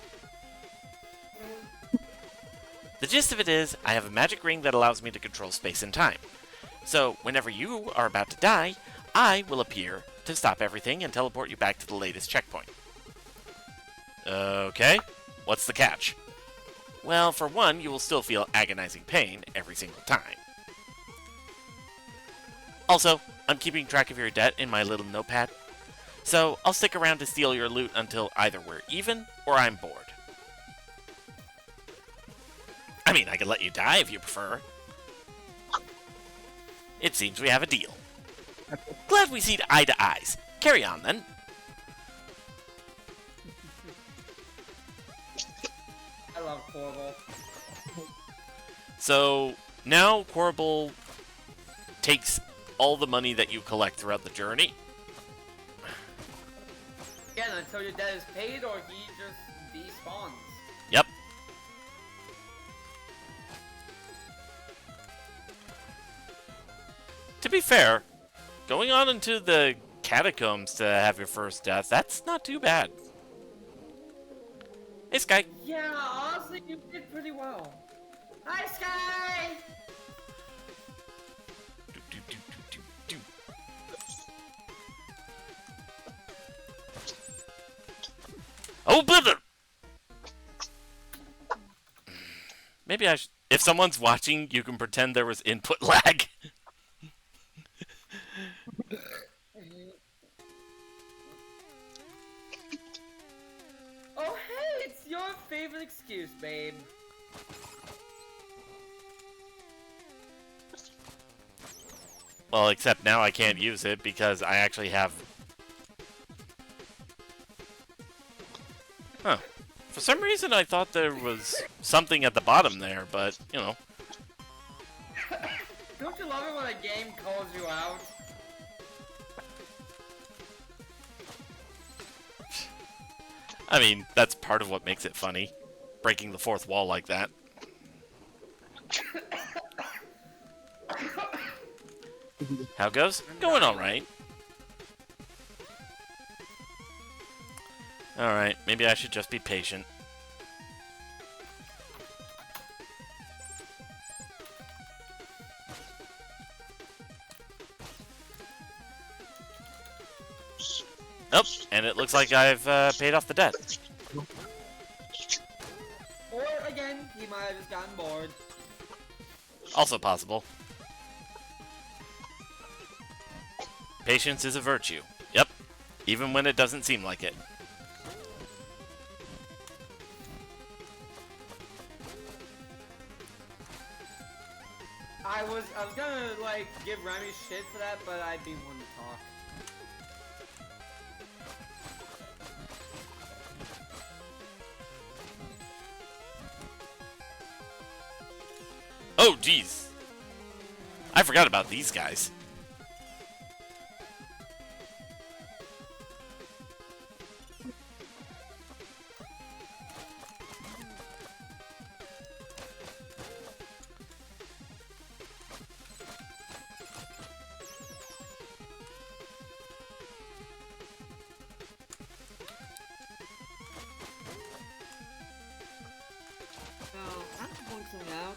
The gist of it is, I have a magic ring that allows me to control space and time. So, whenever you are about to die, I will appear to stop everything and teleport you back to the latest checkpoint. Okay, what's the catch? Well, for one, you will still feel agonizing pain every single time. Also, I'm keeping track of your debt in my little notepad, so I'll stick around to steal your loot until either we're even or I'm bored. I mean, I could let you die if you prefer. It seems we have a deal. Glad we see eye to eyes. Carry on, then. I love Quarble. So, now Quarble takes all the money that you collect throughout the journey. Again, until your debt is paid or he just despawns. Yep. To be fair, going on into the catacombs to have your first death, that's not too bad. Hey, Sky. Yeah, honestly, you did pretty well. Hi, Sky! Do, do, do, do, do, do. Oh, brother! Maybe I should... If someone's watching, you can pretend there was input lag. Oh, hey, it's your favorite excuse, babe. Well, except now I can't use it because I actually have... Huh. For some reason I thought there was something at the bottom there, but, you know. Don't you love it when a game calls you out? I mean, that's part of what makes it funny. Breaking the fourth wall like that. How goes? Going alright. Alright, maybe I should just be patient. Nope, and it looks like I've paid off the debt. Or, again, he might have just gotten bored. Also possible. Patience is a virtue. Yep, even when it doesn't seem like it. I was gonna, like, give Remy shit for that, but I'd be one to talk. Oh, jeez. I forgot about these guys. I'm pointing out.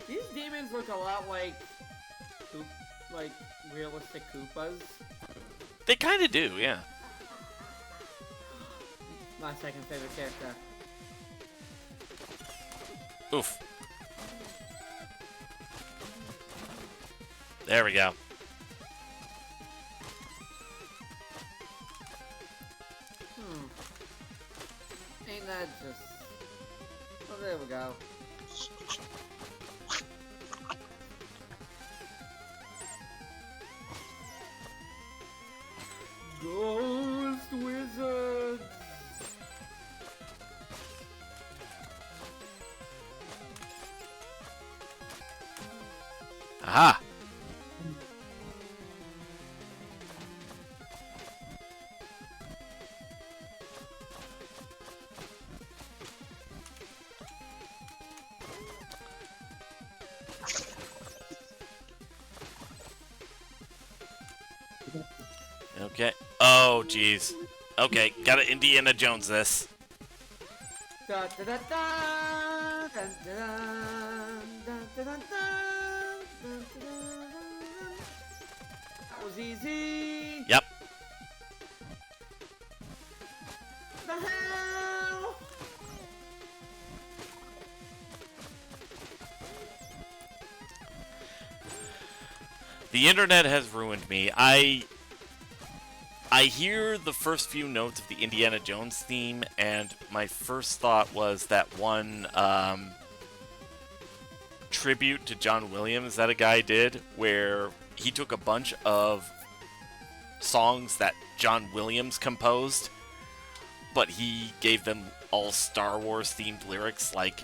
These demons look a lot like, like realistic Koopas. They kind of do, yeah. My second favorite character. Oof. There we go. Ain't that just... Oh, there we go. Ghost Wizards! Aha! Okay. Oh, jeez. Okay, gotta Indiana Jones this. Da da da da dun, dun, dun, dun, dun, dun, dun, dun, dun. That was easy. Yep. The hell? The internet has ruined me. I hear the first few notes of the Indiana Jones theme, and my first thought was that one tribute to John Williams that a guy did, where he took a bunch of songs that John Williams composed, but he gave them all Star Wars themed lyrics like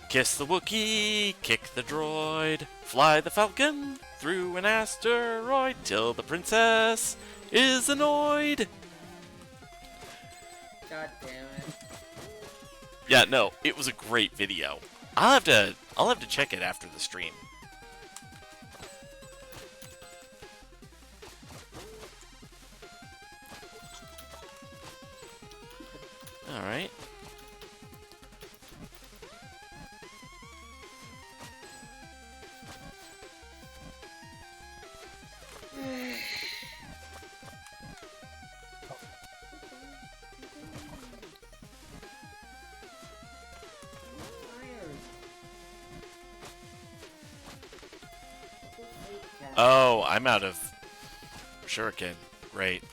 kiss the Wookiee, kick the droid, fly the Falcon through an asteroid till the princess is annoyed. God damn it. Yeah, no, it was a great video. I'll have to check it after the stream. All right. Oh, I'm out of shuriken. Great.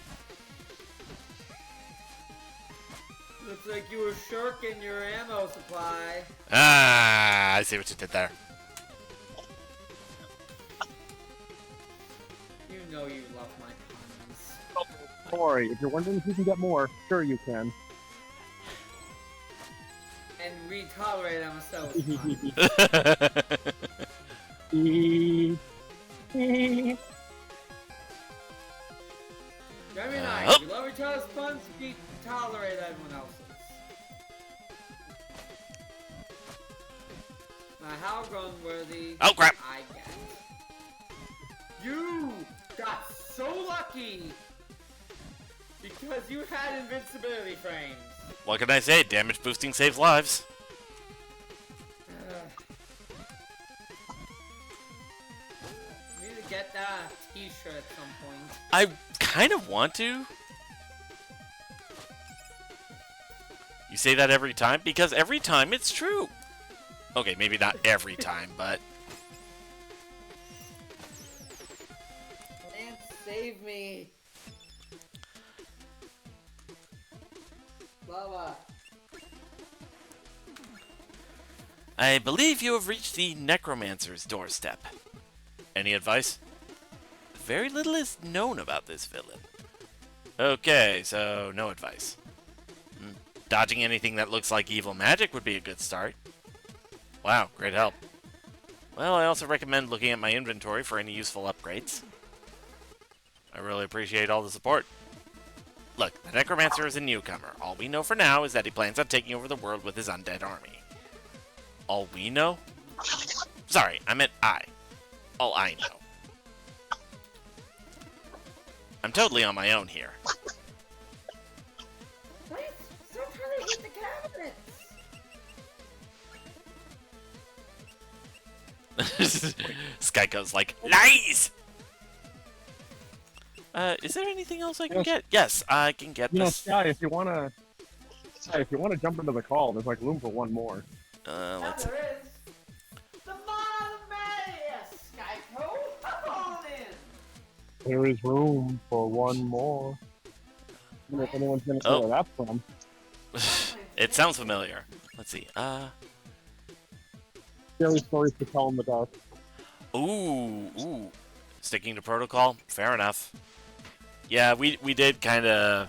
Looks like you were shirking your ammo supply. Ah, I see what you did there. You know you love my puns. Don't worry, if you're wondering if you can get more, sure you can. And we tolerate them so puns. Very nice. Up. We love each other's puns, we tolerate everyone else's. Now, how gun-worthy Oh, crap. I get. You got so lucky because you had invincibility frames. What can I say? Damage boosting saves lives. We need to get that t-shirt at some point. I kind of want to. You say that every time? Because every time it's true. Okay, maybe not every time, but... Lance, save me. Baba. I believe you have reached the Necromancer's doorstep. Any advice? Very little is known about this villain. Okay, so no advice. Dodging anything that looks like evil magic would be a good start. Wow, great help. Well, I also recommend looking at my inventory for any useful upgrades. I really appreciate all the support. Look, the Necromancer is a newcomer. All we know for now is that he plans on taking over the world with his undead army. All we know? Sorry, I meant I. All I know. I'm totally on my own here. Wait, stop trying to hit the cabinets! Skyco's like, lies! Is there anything else I can Yes. get? Yes, I can get You know, this. Sky, if you wanna jump into the call, there's like room for one more. Yeah, Let's. there is. The Monomagus, Skyco! Come on in! There is room for one more. I wonder if anyone's gonna say Oh. where that's from. It sounds familiar. Let's see. Scary stories to tell in the dark. Ooh. Sticking to protocol. Fair enough. Yeah, we did kind of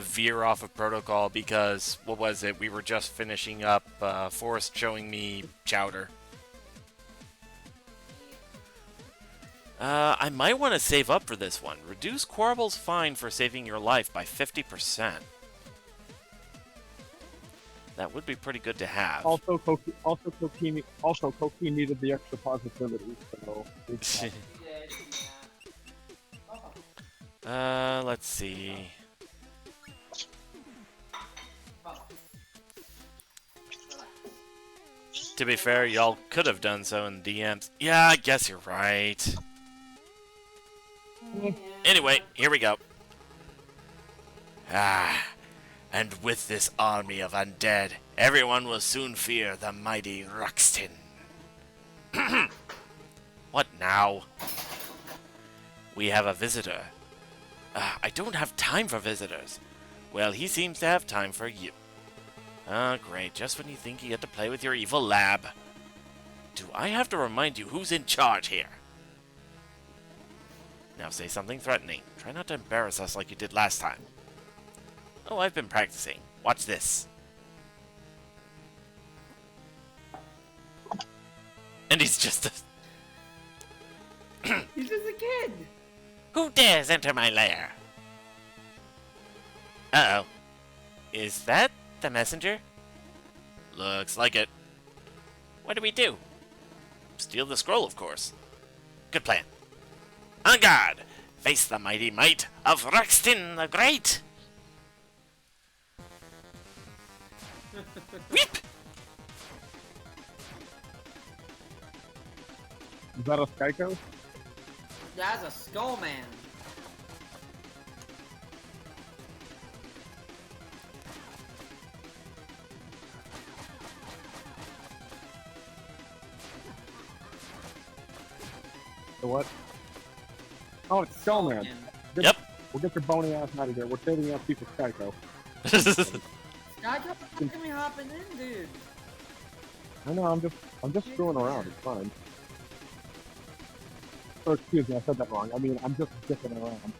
veer off of protocol because what was it? We were just finishing up Forrest showing me Chowder. I might want to save up for this one. Reduce Quarble's fine for saving your life by 50%. That would be pretty good to have. Also, cocaine needed the extra positivity. So it's not- Let's see. To be fair, y'all could have done so in DMs. Yeah, I guess you're right. Anyway, here we go. And with this army of undead, everyone will soon fear the mighty Ruxtin. What now? We have a visitor. I don't have time for visitors. Well, he seems to have time for you. Great. Just when you think you get to play with your evil lab. Do I have to remind you who's in charge here? Now say something threatening. Try not to embarrass us like you did last time. Oh, I've been practicing. Watch this. And he's just a... He's just a kid! Who dares enter my lair? Uh-oh. Is that the messenger? Looks like it. What do we do? Steal the scroll, of course. Good plan. On guard! Face the mighty might of Ruxtin the Great! Whip! Is that a Skyco? That's a skull man. The what? Oh, it's Skullman. Yep. We'll get your bony ass out of here. We're saving up people Skyco. God, you're fucking me hopping in, dude. I know, I'm just screwing around. It's fine. Oh, excuse me, I said that wrong. I mean, I'm just dicking around.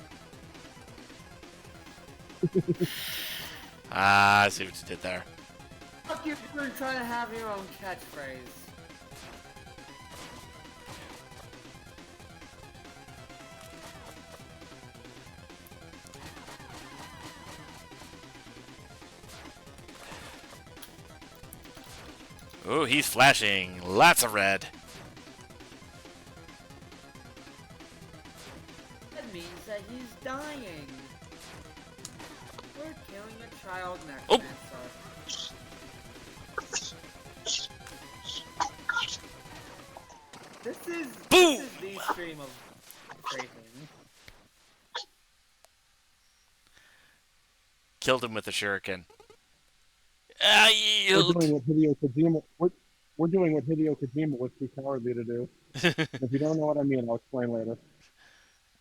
I see what you did there. Fuck you for trying to have your own catchphrase. Ooh, he's flashing. Lots of red. That means that he's dying. We're killing a child Oh. necromancer. This is the stream of everything. Killed him with a shuriken. Ah, We're yield. doing what Hideo Kojima. We're doing what Hideo Kojima was too cowardly to do. If you don't know what I mean, I'll explain later.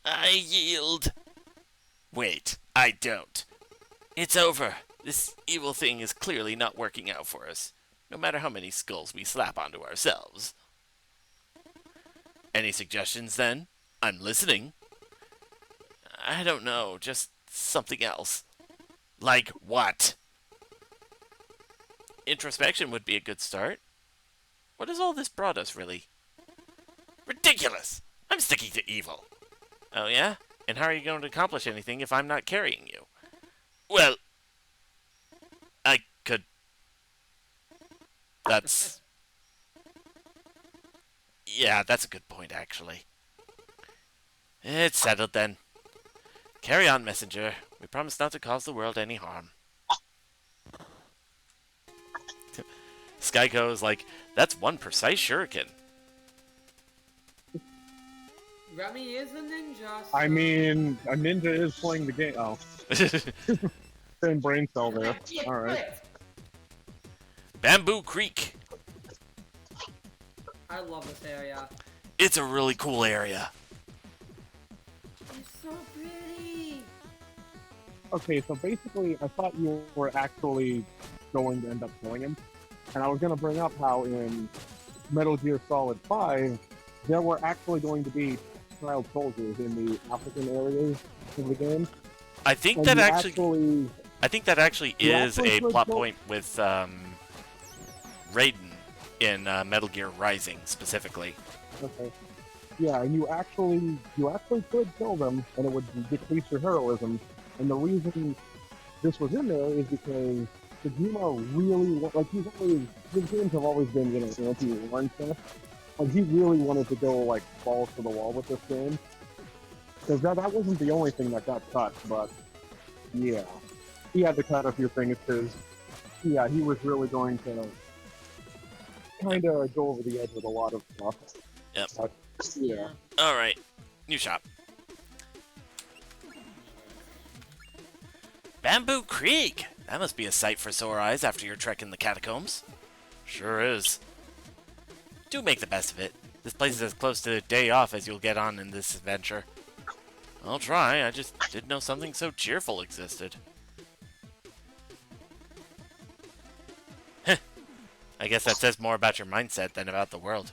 I yield. Wait, I don't. It's over. This evil thing is clearly not working out for us, no matter how many skulls we slap onto ourselves. Any suggestions, then? I'm listening. I don't know, just something else. Like what? Introspection would be a good start. What has all this brought us, really? Ridiculous! I'm sticking to evil. Oh, yeah? And how are you going to accomplish anything if I'm not carrying you? Well, I could... That's... Yeah, that's a good point, actually. It's settled, then. Carry on, messenger. We promise not to cause the world any harm. Skyko is like, that's one precise shuriken. Remy is a ninja. So... I mean, a ninja is playing the game. Oh, same brain cell there. All right. Bamboo Creek. I love this area. It's a really cool area. It's so pretty. Okay, so basically, I thought you were actually going to end up killing him, and I was going to bring up how in Metal Gear Solid 5, there were actually going to be child soldiers in the African areas of the game. I think And that you actually I think that actually You is actually a could plot go- point with Raiden in Metal Gear Rising specifically. Okay. Yeah, and you actually could kill them, and it would decrease your heroism. And the reason this was in there is because Kojima really his games have always been anti-war and stuff. Like he really wanted to go like balls to the wall with this game, because that wasn't the only thing that got cut. But yeah, he had to cut a few things because he was really going to kind of go over the edge with a lot of stuff. Yep. But, yeah. Alright, new shop. Bamboo Creek! That must be a sight for sore eyes after your trek in the catacombs. Sure is. Do make the best of it. This place is as close to a day off as you'll get on in this adventure. I'll try, I just didn't know something so cheerful existed. Heh. I guess that says more about your mindset than about the world.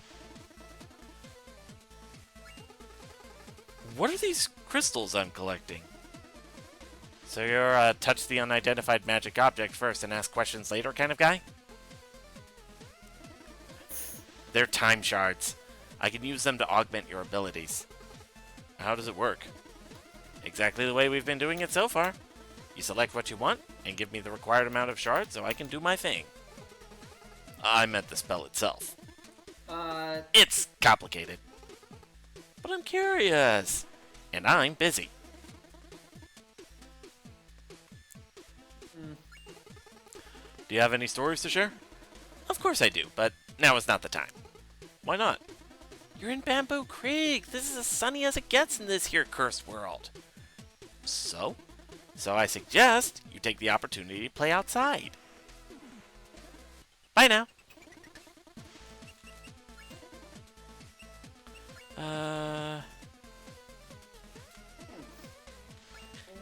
What are these crystals I'm collecting? So you're a touch the unidentified magic object first and ask questions later kind of guy? They're time shards. I can use them to augment your abilities. How does it work? Exactly the way we've been doing it so far. You select what you want and give me the required amount of shards so I can do my thing. I meant the spell itself. It's complicated. But I'm curious. And I'm busy. Do you have any stories to share? Of course I do, but now is not the time. Why not? You're in Bamboo Creek. This is as sunny as it gets in this here cursed world. So? So I suggest you take the opportunity to play outside. Bye now.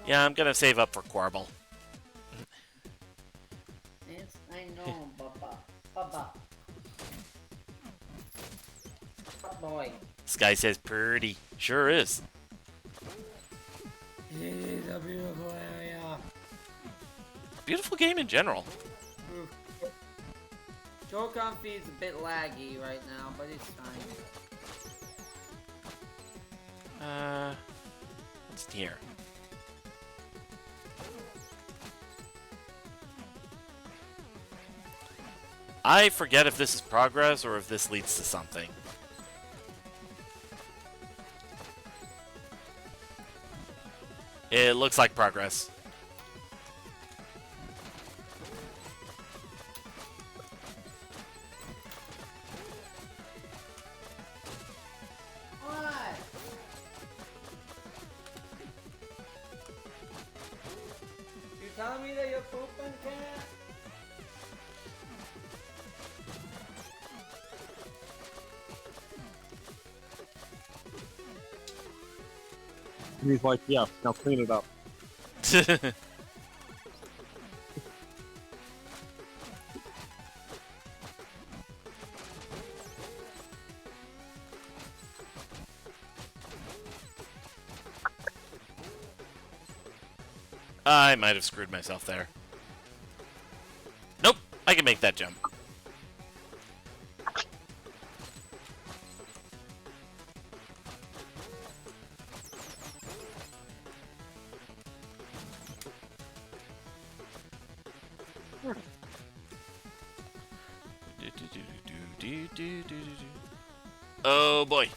Yeah, I'm gonna save up for Quarble. Yes, I know, Baba. Baba. Boy. This guy says pretty. Sure is. It is a beautiful area. Beautiful game in general. Joy-Con feed's a bit laggy right now, but it's fine. What's here? I forget if this is progress or if this leads to something. It looks like progress. What? You telling me that you're pooping, cat? And he's like, yeah, now clean it up. I might have screwed myself there. Nope, I can make that jump. Oh boy.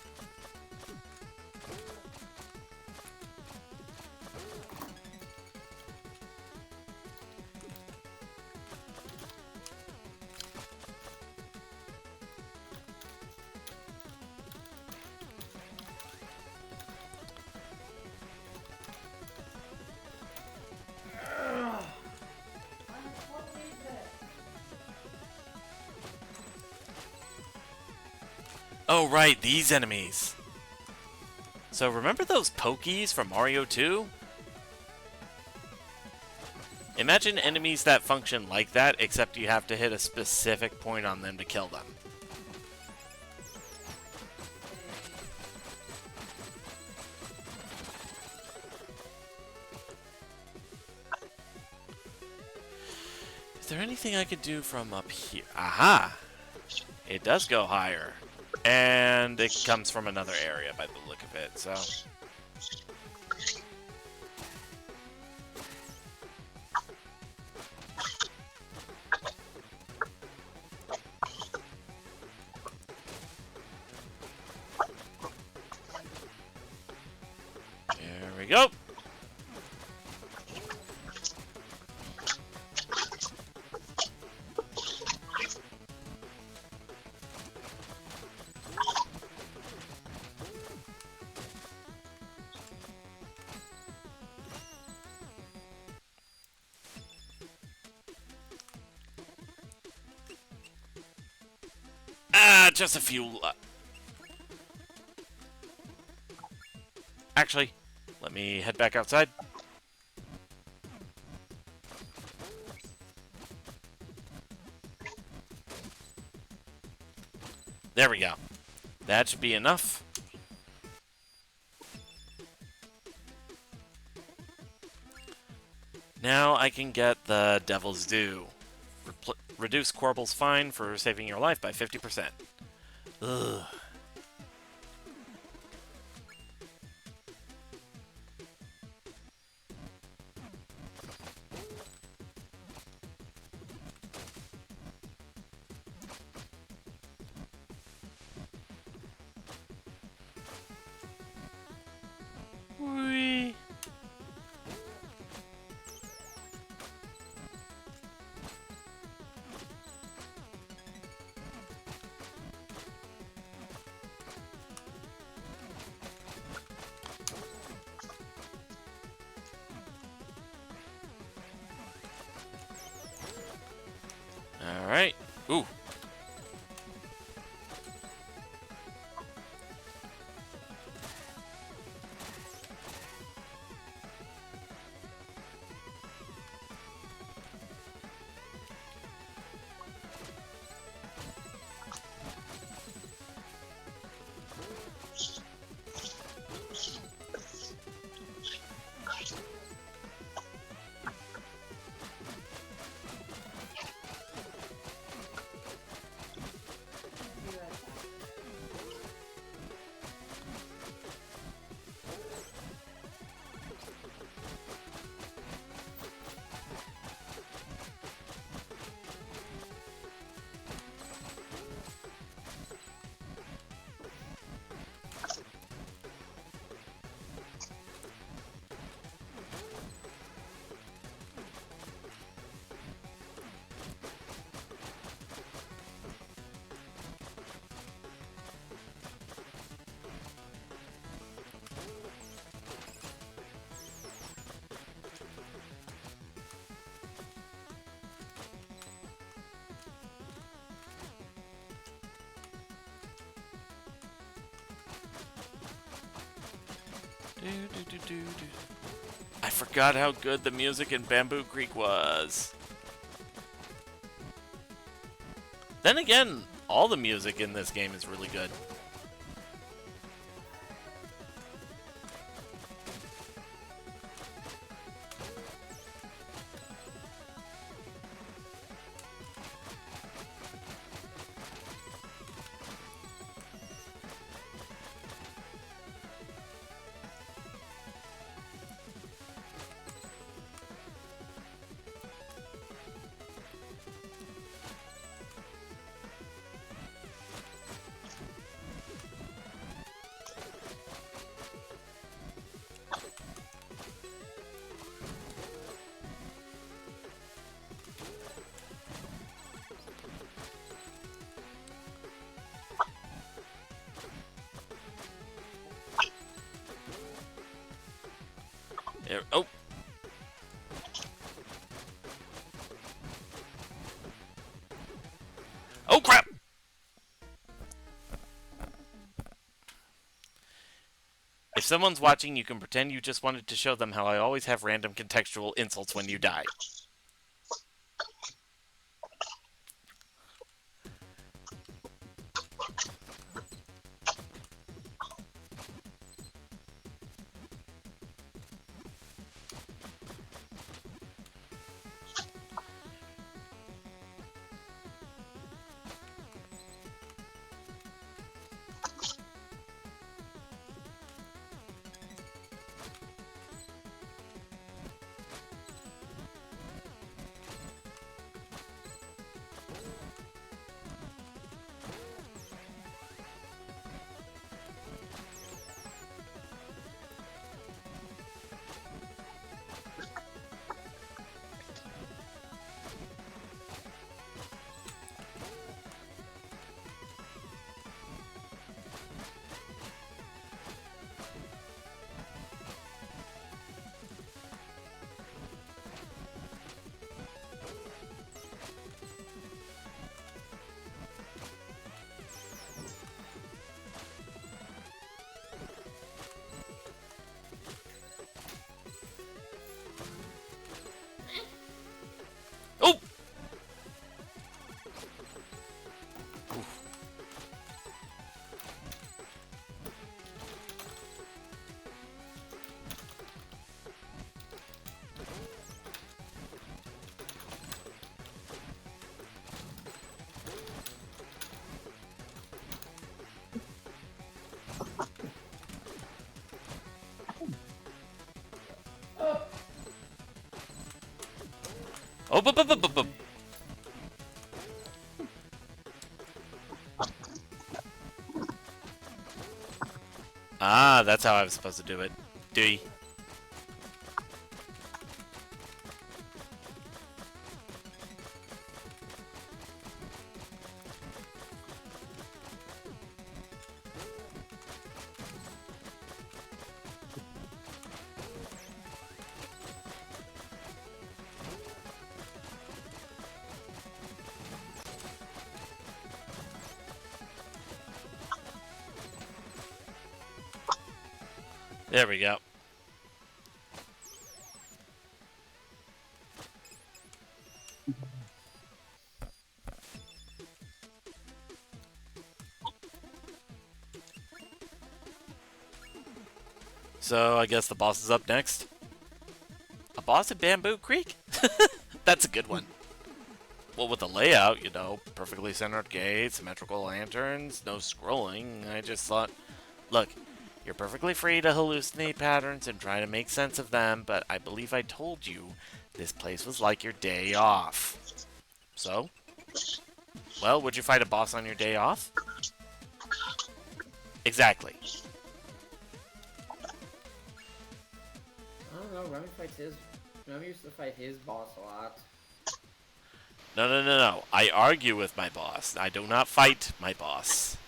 Oh right, these enemies. So remember those Pokies from Mario 2? Imagine enemies that function like that, except you have to hit a specific point on them to kill them. Is there anything I could do from up here? Aha! It does go higher. And it comes from another area by the look of it, so... There we go! Just a few... Actually, let me head back outside. There we go. That should be enough. Now I can get the Devil's Due. Reduce Quarble's fine for saving your life by 50%. Ugh. Whee. Alright. Ooh. I forgot how good the music in Bamboo Creek was. Then again, all the music in this game is really good. If someone's watching, you can pretend you just wanted to show them how I always have random contextual insults when you die. Oh! Oh, bu. Ah, that's how I was supposed to do it. Do There we go. So, I guess the boss is up next. A boss at Bamboo Creek? That's a good one. Well, with the layout, you know, perfectly centered gates, symmetrical lanterns, no scrolling, I just thought, look, you're perfectly free to hallucinate patterns and try to make sense of them, but I believe I told you this place was like your day off. So? Well, would you fight a boss on your day off? Exactly. I don't know. Remy used to fight his boss a lot. No. I argue with my boss. I do not fight my boss.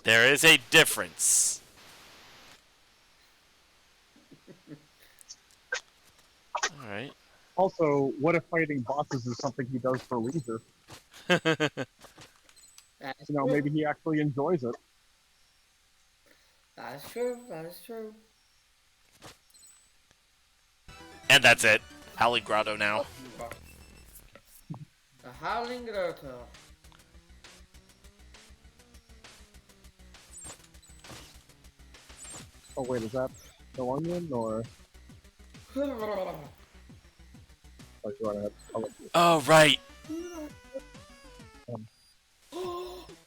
There is a difference. Alright. Also, what if fighting bosses is something he does for leisure? That's You know, true. maybe he actually enjoys it. That is true. That is true. And that's it. Howling Grotto now. The Howling Grotto. Oh wait, is that the onion or? Oh, go ahead. I'll let you. Oh, right.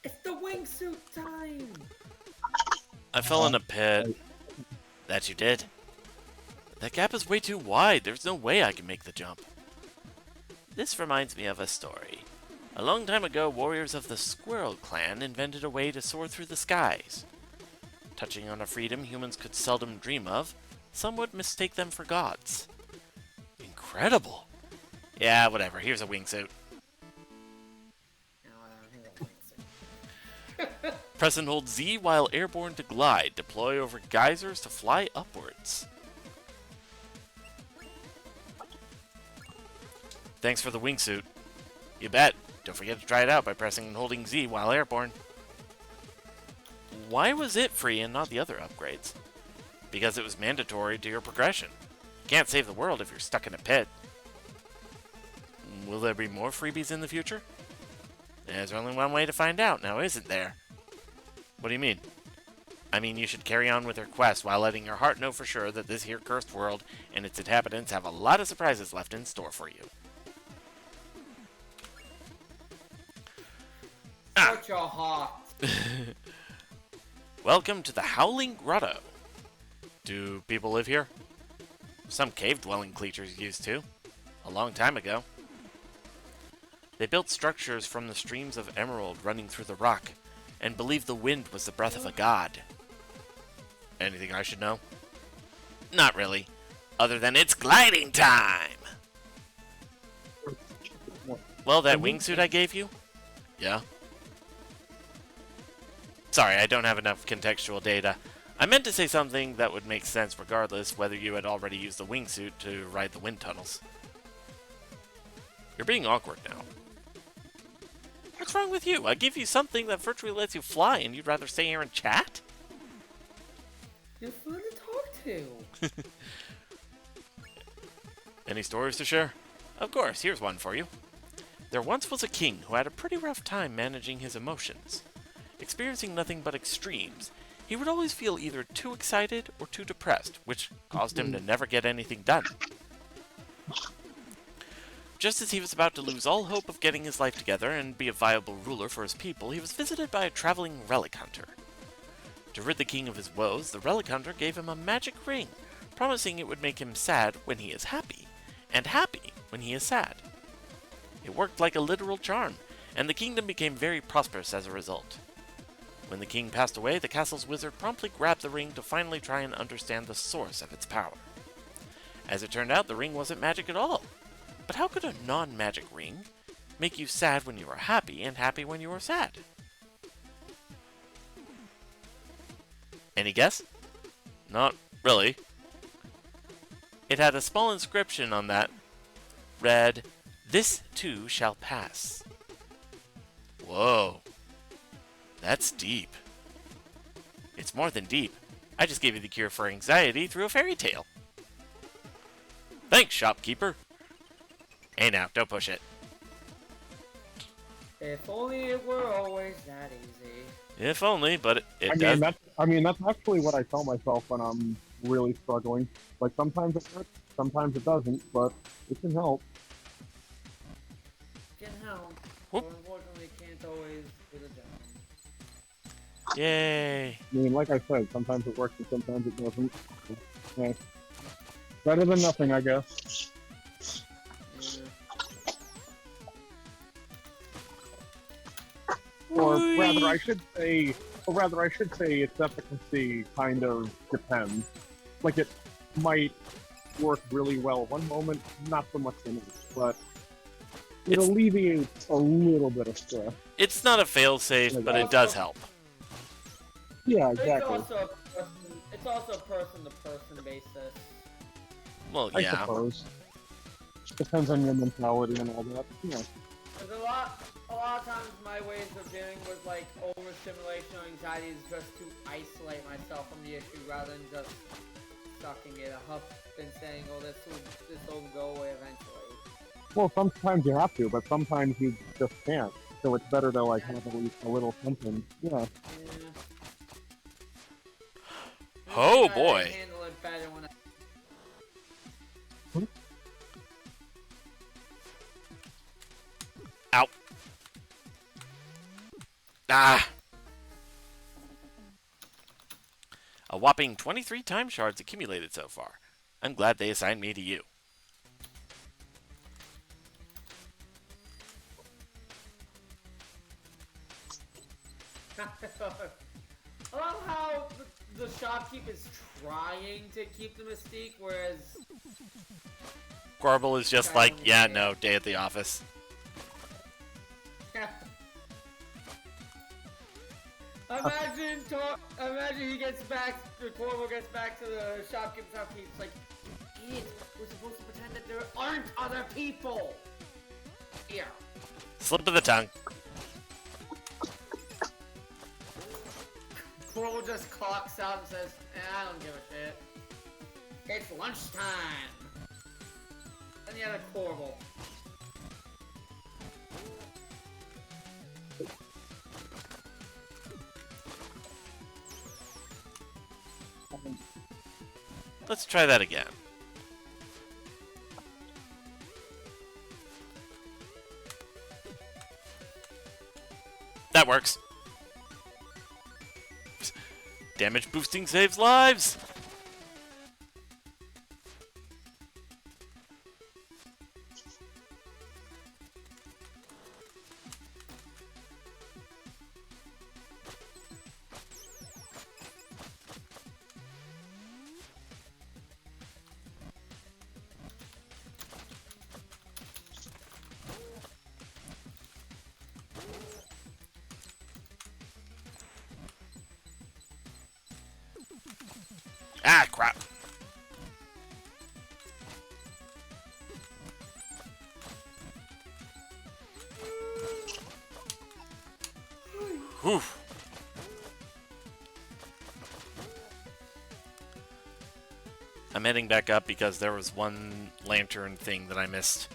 It's the wingsuit time! I fell in a pit. That you did? That gap is way too wide. There's no way I can make the jump. This reminds me of a story. A long time ago, warriors of the Squirrel Clan invented a way to soar through the skies. Touching on a freedom humans could seldom dream of, some would mistake them for gods. Incredible! Yeah, whatever. Here's a wingsuit. Press and hold Z while airborne to glide. Deploy over geysers to fly upwards. Thanks for the wingsuit. You bet. Don't forget to try it out by pressing and holding Z while airborne. Why was it free and not the other upgrades? Because it was mandatory to your progression. You can't save the world if you're stuck in a pit. Will there be more freebies in the future? There's only one way to find out now, isn't there? What do you mean? I mean, you should carry on with your quest while letting your heart know for sure that this here cursed world and its inhabitants have a lot of surprises left in store for you. Such a hot. Welcome to the Howling Grotto. Do people live here? Some cave-dwelling creatures used to. A long time ago. They built structures from the streams of emerald running through the rock, and believed the wind was the breath of a god. Anything I should know? Not really. Other than it's gliding time! Well, that wingsuit I gave you? Yeah? Sorry, I don't have enough contextual data. I meant to say something that would make sense regardless whether you had already used the wingsuit to ride the wind tunnels. You're being awkward now. What's wrong with you? I give you something that virtually lets you fly and you'd rather stay here and chat? You're fun to talk to. Any stories to share? Of course, here's one for you. There once was a king who had a pretty rough time managing his emotions. Experiencing nothing but extremes, he would always feel either too excited or too depressed, which caused him to never get anything done. Just as he was about to lose all hope of getting his life together and be a viable ruler for his people, he was visited by a traveling relic hunter. To rid the king of his woes, the relic hunter gave him a magic ring, promising it would make him sad when he is happy, and happy when he is sad. It worked like a literal charm, and the kingdom became very prosperous as a result. When the king passed away, the castle's wizard promptly grabbed the ring to finally try and understand the source of its power. As it turned out, the ring wasn't magic at all. But how could a non-magic ring make you sad when you are happy and happy when you are sad? Any guess? Not really. It had a small inscription on that. Read, "This too shall pass." Whoa. That's deep. It's more than deep. I just gave you the cure for anxiety through a fairy tale. Thanks, shopkeeper. Hey now, don't push it. If only it were always that easy. If only, but it I does. mean, that's actually what I tell myself when I'm really struggling. Like, sometimes it works, sometimes it doesn't, but it can help. Can help. Whoop. But unfortunately, can't always get it done. Yay. I mean, like I said, sometimes it works and sometimes it doesn't. Yeah. Better than nothing, I guess. Or rather, I should say its efficacy kind of depends. Like, it might work really well one moment, not so much the next, but it alleviates a little bit of stress. It's not a failsafe, but it does help. Yeah, It's exactly. also a person-to-person basis. Well, I yeah. suppose. Depends on your mentality and all that. Yeah. Because a lot of times my ways of dealing with like overstimulation or anxiety is just to isolate myself from the issue rather than just sucking it up and saying, "Oh, this will go away eventually." Well, sometimes you have to, but sometimes you just can't. So it's better to like have at least a little something. Yeah. Oh I boy. handle it better when I... Ow. Ah. A whopping 23 time shards accumulated so far. I'm glad they assigned me to you. I love how the shopkeep is trying to keep the mystique, whereas Gorble is just like, yeah, no, day at the office. Imagine he gets back, the Corvo gets back to the shopkeeper's house, he's like, "Idiot, we're supposed to pretend that there aren't other people here." Slip of the tongue. Coral just clocks out and says, I don't give a shit. It's lunchtime. And you have a Coral. Let's try that again. That works. Damage boosting saves lives! Ah, crap. Whew. I'm heading back up because there was one lantern thing that I missed.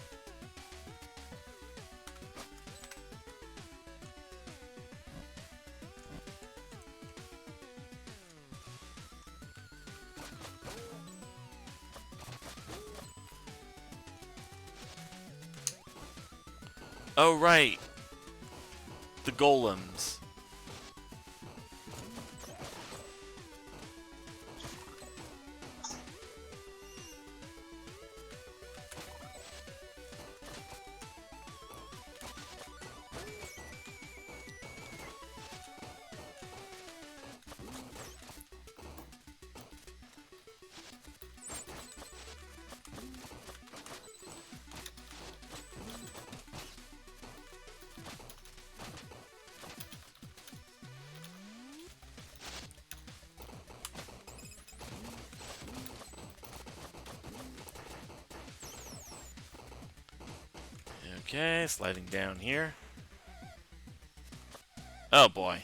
Oh, right. The golems. Okay, sliding down here. Oh boy.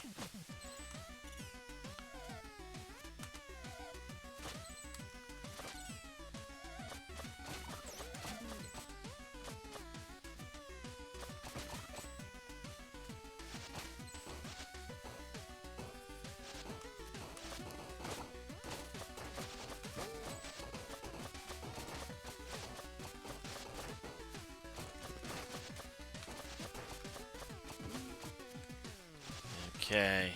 Okay.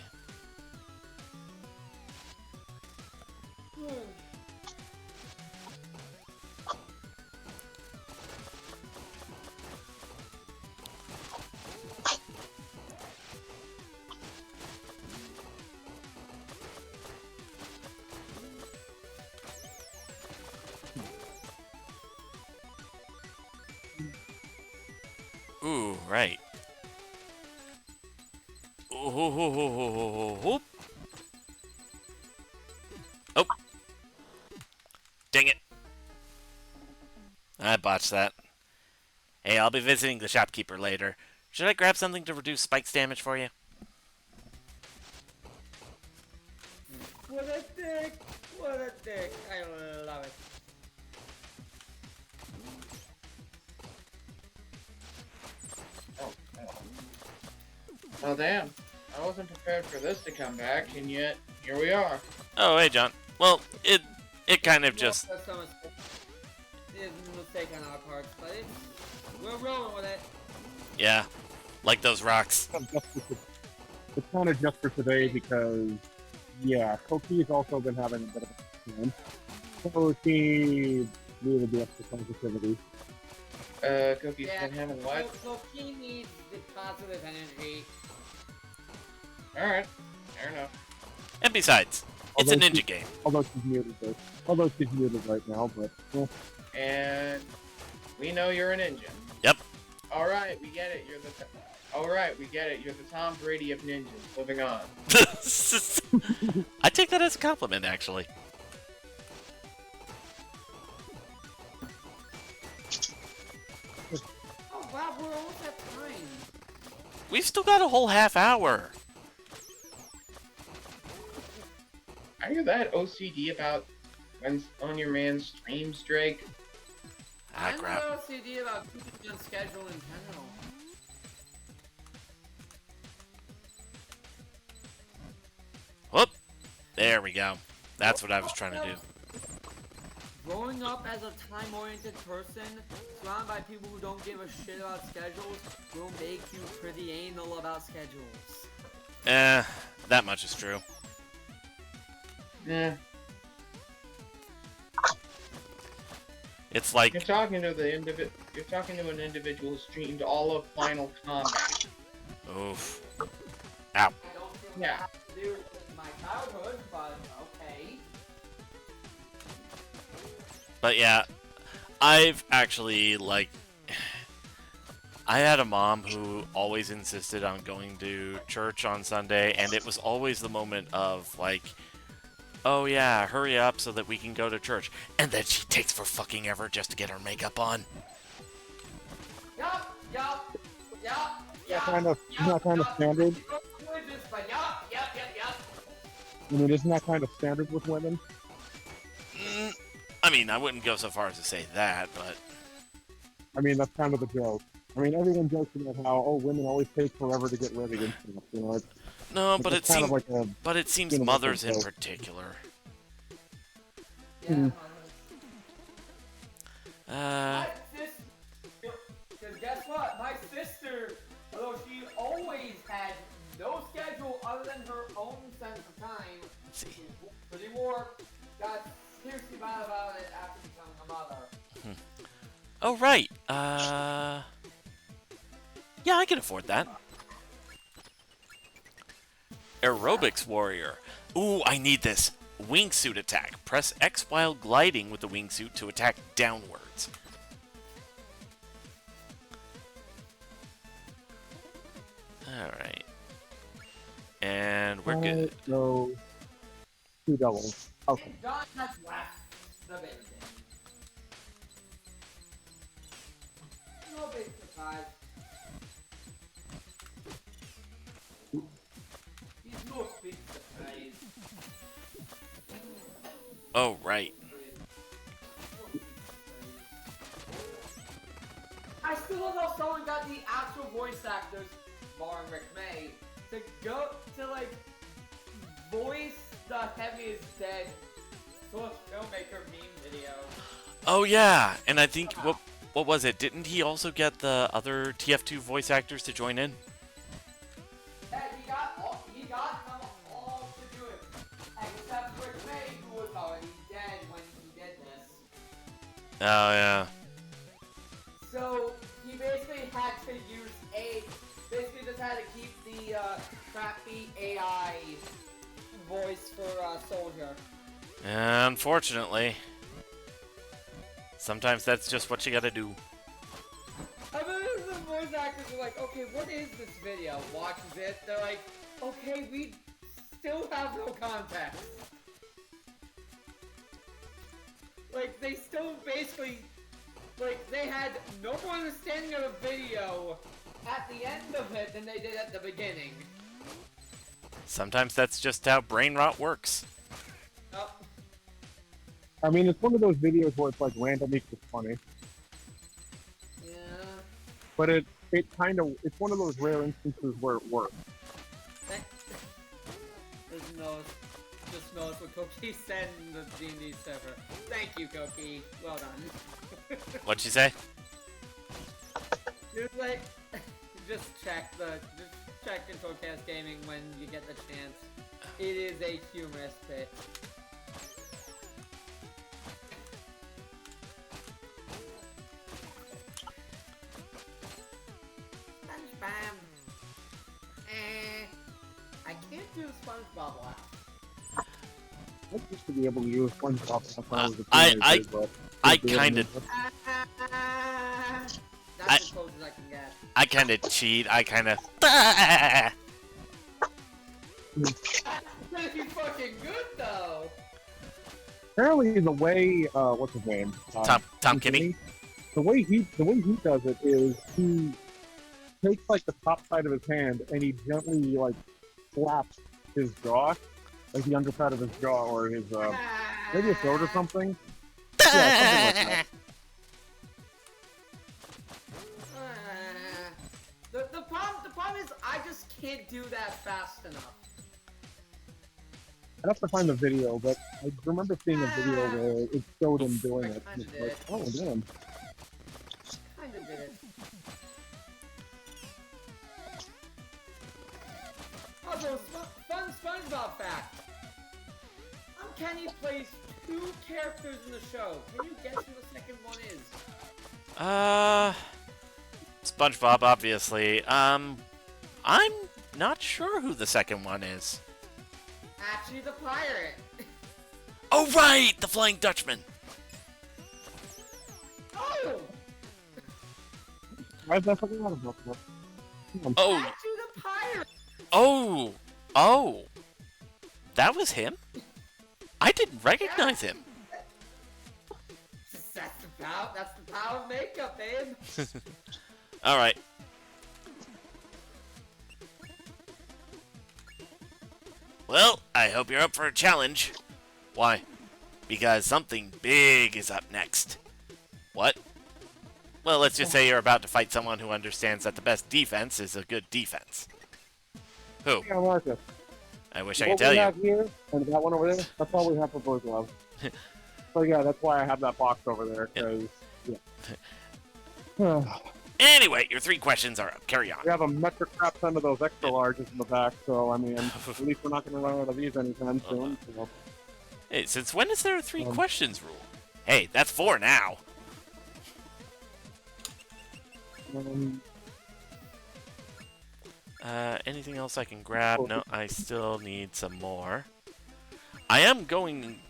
Ooh, right. Oh. Oh. Dang it. I botched that. Hey, I'll be visiting the shopkeeper later. Should I grab something to reduce Spike's damage for you? What a dick! What a dick! I love it. Oh damn, I wasn't prepared for this to come back, and yet here we are. Oh, hey, John. Well, it kind of just... That's a mistake. It's a mistake on our part, but we're rolling with it. Yeah, like those rocks. It's kind of just for today because, yeah, Koki's also been having a bit of a time. So she needed the extra sensitivity. Cookie's been having what? So he needs the positive energy. Alright, fair enough. And besides, it's a ninja game. Although she's muted right now, but And we know you're an ninja. Yep. Alright, we get it, Alright, we get it, you're the Tom Brady of ninjas. Moving on. I take that as a compliment, actually. Oh wow, we're almost at time. We've still got a whole half hour. Are you that OCD about when on your man's streams, Drake? Ah, I'm crap. not OCD about keeping on schedule in general. Whoop! There we go. That's what I was trying to do. Growing up as a time-oriented person, surrounded by people who don't give a shit about schedules, will make you pretty anal about schedules. That much is true. Yeah. It's like, You're talking to an individual who streamed all of Final Combat. oof. Ow. I don't feel Yeah. that has to do with my childhood, but okay. But yeah, I've actually, like, I had a mom who always insisted on going to church on Sunday, and it was always the moment of, like, oh yeah, hurry up so that we can go to church. And then she takes for fucking ever just to get her makeup on. Yup, yup, yup, Isn't that kind of standard? But yup. I mean, isn't that kind of standard with women? I mean, I wouldn't go so far as to say that, but... I mean, that's kind of the joke. I mean, everyone jokes about how, oh, women always take forever to get ready and stuff, you know? No, but it's it kind seems, of like a, but it seems you know, mothers in so- particular. Yeah. Uh, Because guess what? My sister, although she always had no schedule other than her own sense of time, let's see. pretty warped, got seriously mad about it after becoming a mother. Oh, right. Yeah, I can afford that. Aerobics Warrior. Ooh, I need this. Wingsuit attack. Press X while gliding with the wingsuit to attack downwards. Alright. And we're good. So, 2 doubles. Okay. And John has left the building. No big surprise. He's no big surprise. Oh, right. I still don't know if someone got the actual voice actors, barring Rick May, to go to like voice the Heavy is Dead source filmmaker meme video. Oh, yeah. And I think, what was it? Didn't he also get the other TF2 voice actors to join in? Yeah, he got them all to do it, except Rick May, who was already dead when he did this. Oh, yeah. So he basically had to use basically just had to keep the crappy AI voice for Soldier. Unfortunately. Sometimes that's just what you gotta do. I bet the voice actors are like, okay, what is this video? Watches it, they're like, okay, we still have no context. Like, they still basically, like, they had no more understanding of the video at the end of it than they did at the beginning. Sometimes that's just how brain rot works. Oh, I mean, it's one of those videos where it's like random equals funny. yeah. But it's one of those rare instances where it works. Just notice what Koki said in the D&D server. Thank you, Koki. Well done. What'd you say? Dude, like, just check Controlcast Gaming when you get the chance. It is a humorous bit. SpongeBob. I can't do SpongeBob laugh. I used to be able to use SpongeBob when I was a I- teenager, but I can't do it kinda- That's as close as I can get. I kinda cheat. I kinda... Pretty fucking good though. apparently the way what's his name? Tom Kenny? The way he does it is he takes like the top side of his hand and he gently like slaps his jaw like the underside of his jaw or his maybe his throat or something. Yeah, something like that. The problem is I just can't do that fast enough. I'd have to find the video, but I remember seeing a video where it showed him doing it. kinda It's like, did. oh damn. Kinda did it. Also, fun SpongeBob fact. Uncanny plays 2 characters in the show. Can you guess who the second one is? SpongeBob, obviously. I'm not sure who the second one is. Actually, the pirate. Oh, right! The Flying Dutchman! Oh! Why is that something out of that? Oh, Actually, the pirate. oh! That was him? I didn't recognize him. That's the power of makeup, babe. Alright. Well, I hope you're up for a challenge. Why? Because something big is up next. What? Well, let's just say you're about to fight someone who understands that the best defense is a good defense. Who? Yeah, Marcus. I wish I could What tell we you. have here and that one over there, that's all we have for Borzlov. So yeah, that's why I have that box over there, because, yeah. Anyway, your 3 questions are up. Carry on. We have a metric crap ton of those extra larges in the back, so I mean, at least we're not going to run out of these anytime soon. So. Hey, since when is there a 3 questions rule? Hey, that's 4 now. Anything else I can grab? No, I still need some more. I am going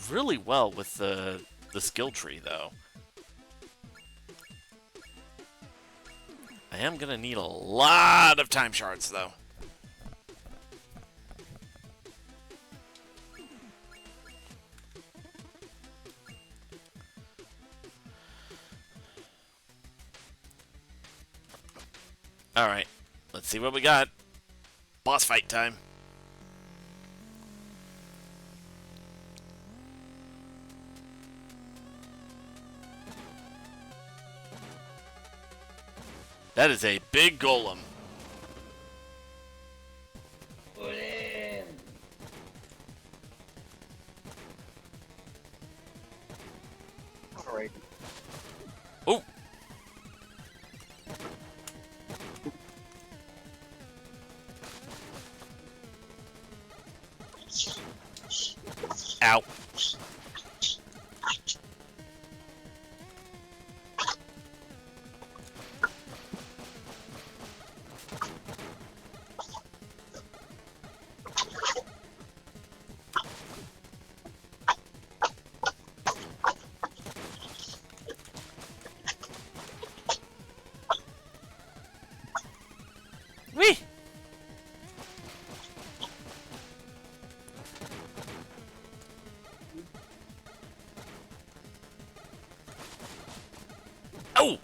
really well with the skill tree, though. I am gonna need a lot of time shards, though. Alright, let's see what we got. Boss fight time. That is a big golem. Put in. Alright. Oh! Ow. Whee! Oh!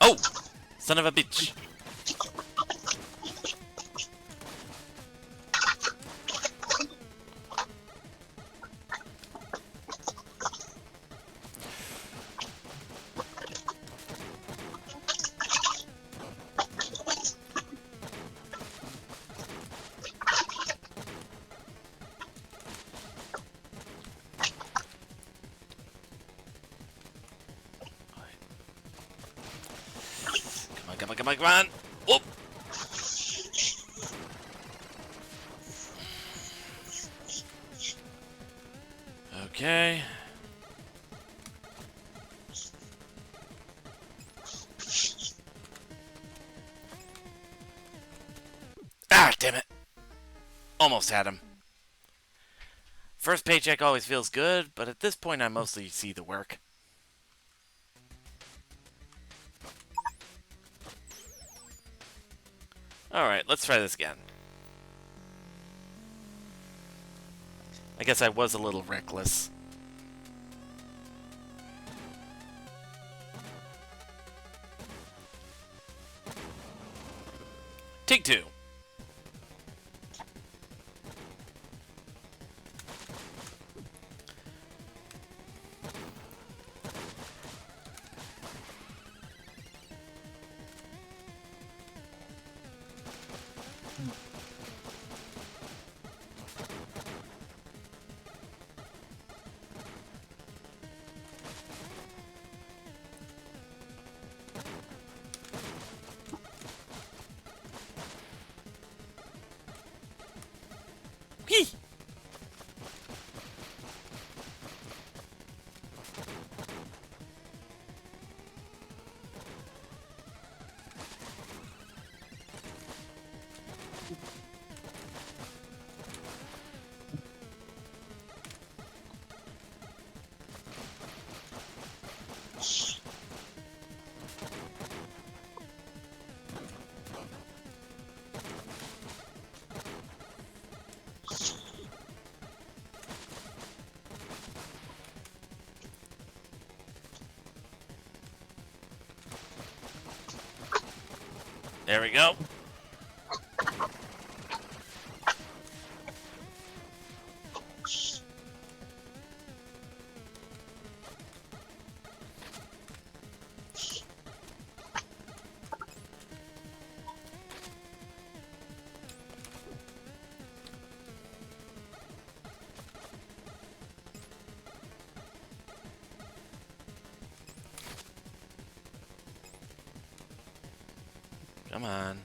Oh! Son of a bitch. Come on, come on, come on. Whoop! Okay. Ah, damn it. Almost had him. First paycheck always feels good, but at this point I mostly see the work. Alright, let's try this again. I guess I was a little reckless. Take two. Whee! There we go. Come on.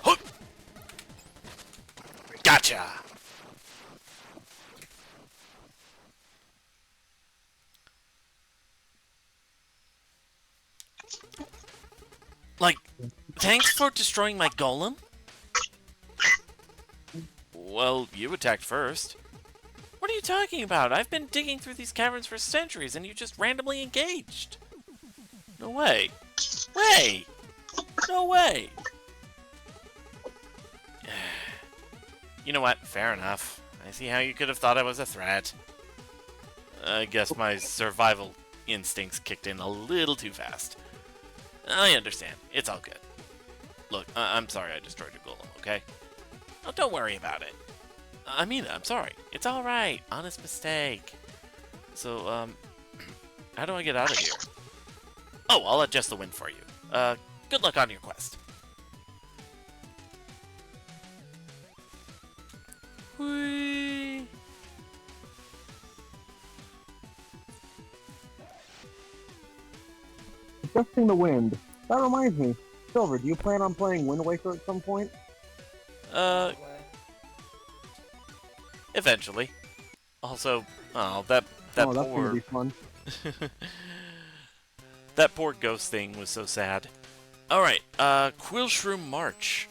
Hook! Gotcha! Like, thanks for destroying my golem? Well, you attacked first. What are you talking about? I've been digging through these caverns for centuries and you just randomly engaged. No way. Way! No way! You know what? Fair enough. I see how you could have thought I was a threat. I guess my survival instincts kicked in a little too fast. I understand. It's all good. Look, I'm sorry I destroyed your golem, okay? Oh, don't worry about it. I mean, I'm sorry. It's alright. Honest mistake. So, how do I get out of here? Oh, I'll adjust the wind for you. Good luck on your quest. Whee! Adjusting the wind. That reminds me. Silver, do you plan on playing Wind Waker at some point? Eventually. Also, oh, that oh, that's gonna poor be fun. that poor ghost thing was so sad. All right, Quillshroom March,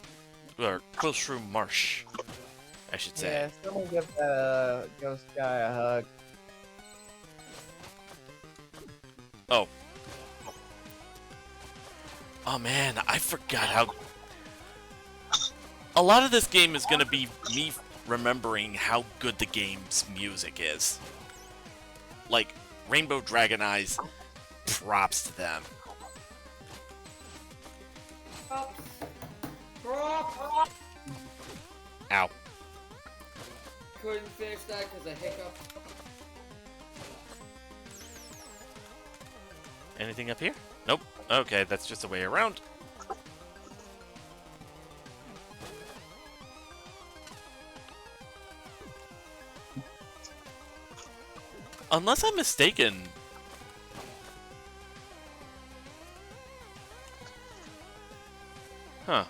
or Quillshroom Marsh, I should say. Yeah, someone give that ghost guy a hug. Oh. Oh man, I forgot how. A lot of this game is gonna be me remembering how good the game's music is. Like, Rainbow Dragon Eyes, props to them. Drop! Ow. Couldn't finish that because of hiccup. Anything up here? Nope. Okay, that's just a way around. Unless I'm mistaken. Huh.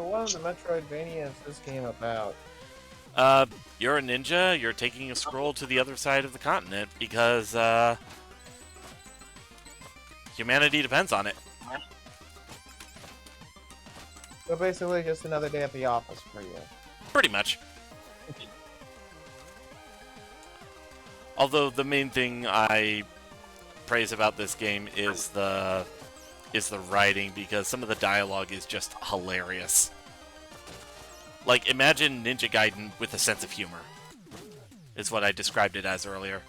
So what is the Metroidvania this game about? You're a ninja. You're taking a scroll to the other side of the continent because humanity depends on it. So basically just another day at the office for you. Pretty much. Although the main thing I praise about this game is the writing, because some of the dialogue is just hilarious. Like, imagine Ninja Gaiden with a sense of humor, is what I described it as earlier.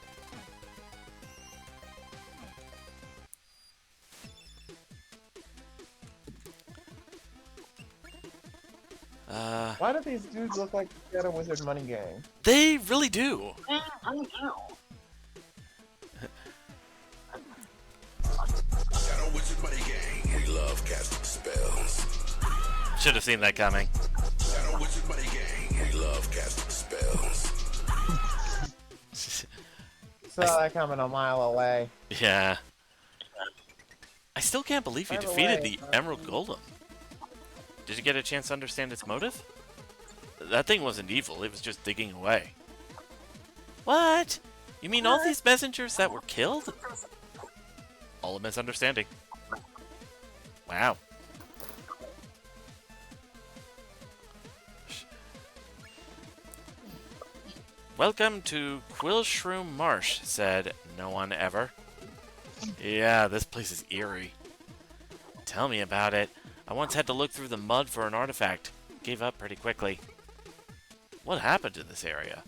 Why do these dudes look like the Shadow Wizard Money Gang? They really do. Shadow Wizard Money Gang. We love casting spells. Should have seen that coming. Shadow Wizard Money Gang. We love casting spells. Saw that coming a mile away. Yeah. I still can't believe you By the defeated way, the Emerald Golem. Did you get a chance to understand its motive? That thing wasn't evil, it was just digging away. What? You mean all these messengers that were killed? All a misunderstanding. Wow. Welcome to Quillshroom Marsh, said no one ever. Yeah, this place is eerie. Tell me about it. I once had to look through the mud for an artifact. Gave up pretty quickly. What happened to this area?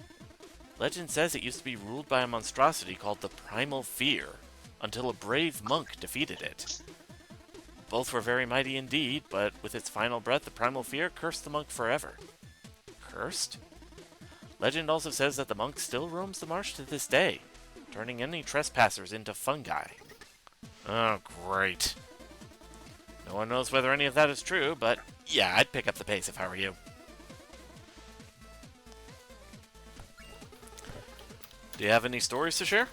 Legend says it used to be ruled by a monstrosity called the Primal Fear, until a brave monk defeated it. Both were very mighty indeed, but with its final breath, the Primal Fear cursed the monk forever. Cursed? Legend also says that the monk still roams the marsh to this day, turning any trespassers into fungi. Oh, great. No one knows whether any of that is true, but yeah, I'd pick up the pace if I were you. Do you have any stories to share?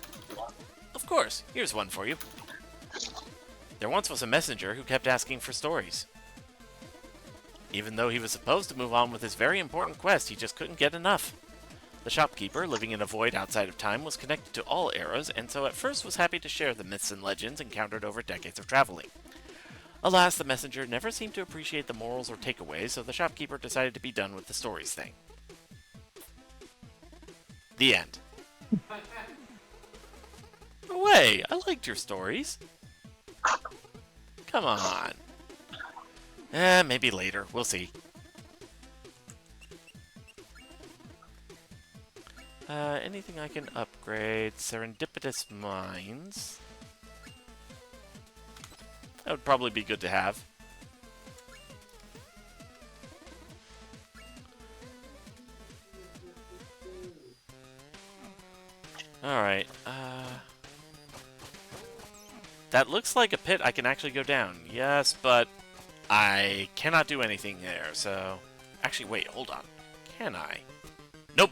Of course, here's one for you. There once was a messenger who kept asking for stories. Even though he was supposed to move on with his very important quest, he just couldn't get enough. The shopkeeper, living in a void outside of time, was connected to all eras, and so at first was happy to share the myths and legends encountered over decades of traveling. Alas, the messenger never seemed to appreciate the morals or takeaways, so the shopkeeper decided to be done with the stories thing. The end. No way! I liked your stories. Come on. Maybe later. We'll see. Anything I can upgrade? Serendipitous Mines. That would probably be good to have. Alright, that looks like a pit I can actually go down. Yes, but I cannot do anything there, so... Actually, wait, hold on. Can I? Nope!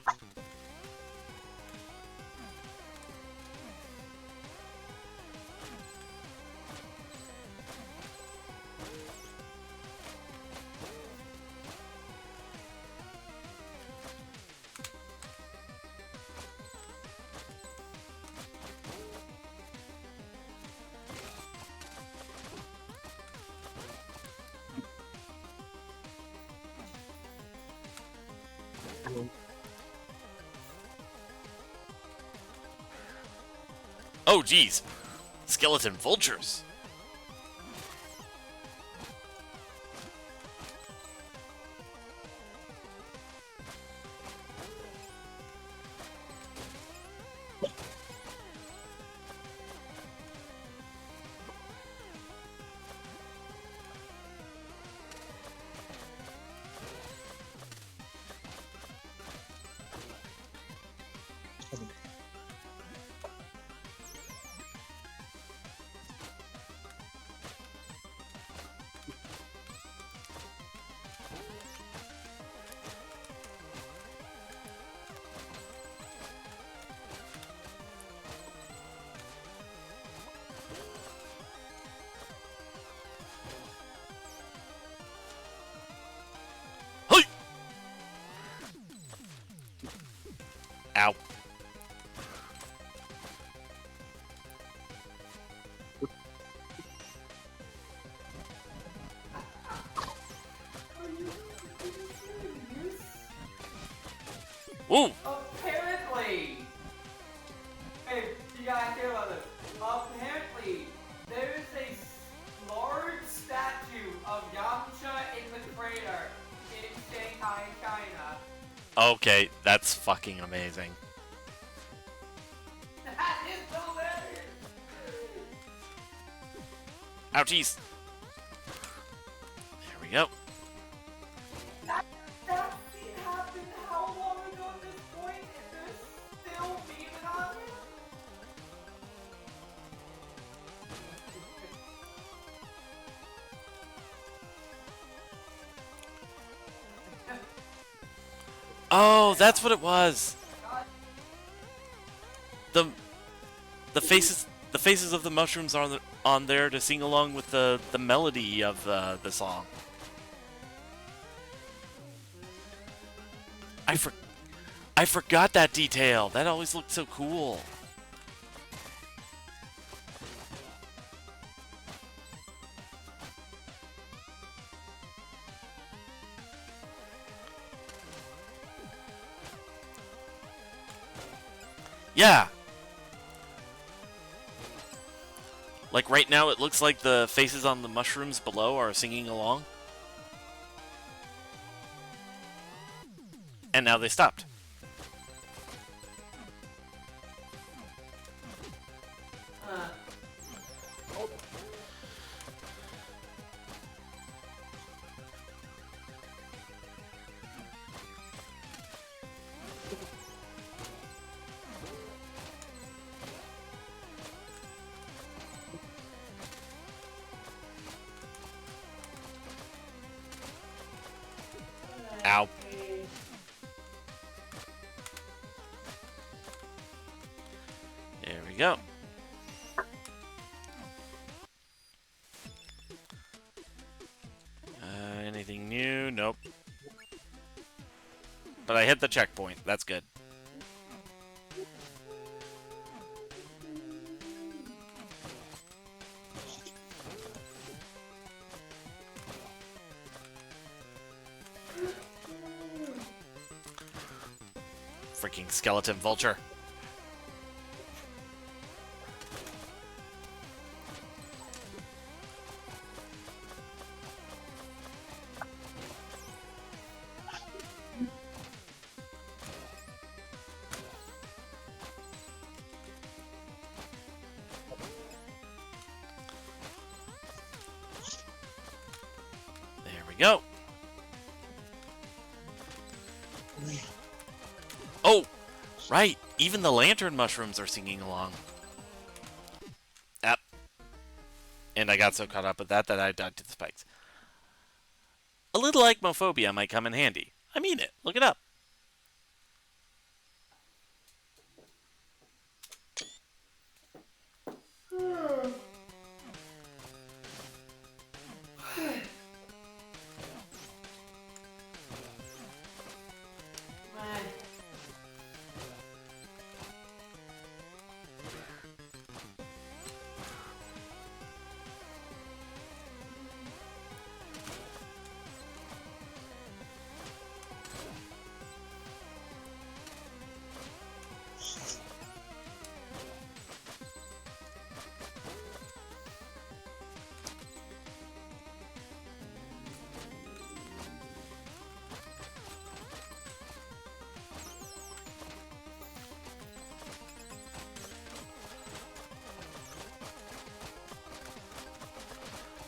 Oh, geez. Skeleton vultures. Ow. Ooh! Apparently! Hey, you gotta hear about this. Apparently, there's a large statue of Yamcha in the crater in Shanghai, China. Okay, that's fucking amazing. That is hilarious! Ouchies! There we go. That scene happened how long ago at this point? And they're still beaming on it? Oh, that's what it was. The faces of the mushrooms are on there to sing along with the melody of the song. I forgot that detail. That always looked so cool. Yeah. Like right now, it looks like the faces on the mushrooms below are singing along. And now they stopped. Ow. There we go. Anything new? Nope. But I hit the checkpoint. That's good. Freaking skeleton vulture. There we go. Oh, right. Even the lantern mushrooms are singing along. Yep. And I got so caught up with that I died to the spikes. A little Echmophobia might come in handy. I mean it. Look it up.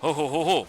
Ho ho ho ho.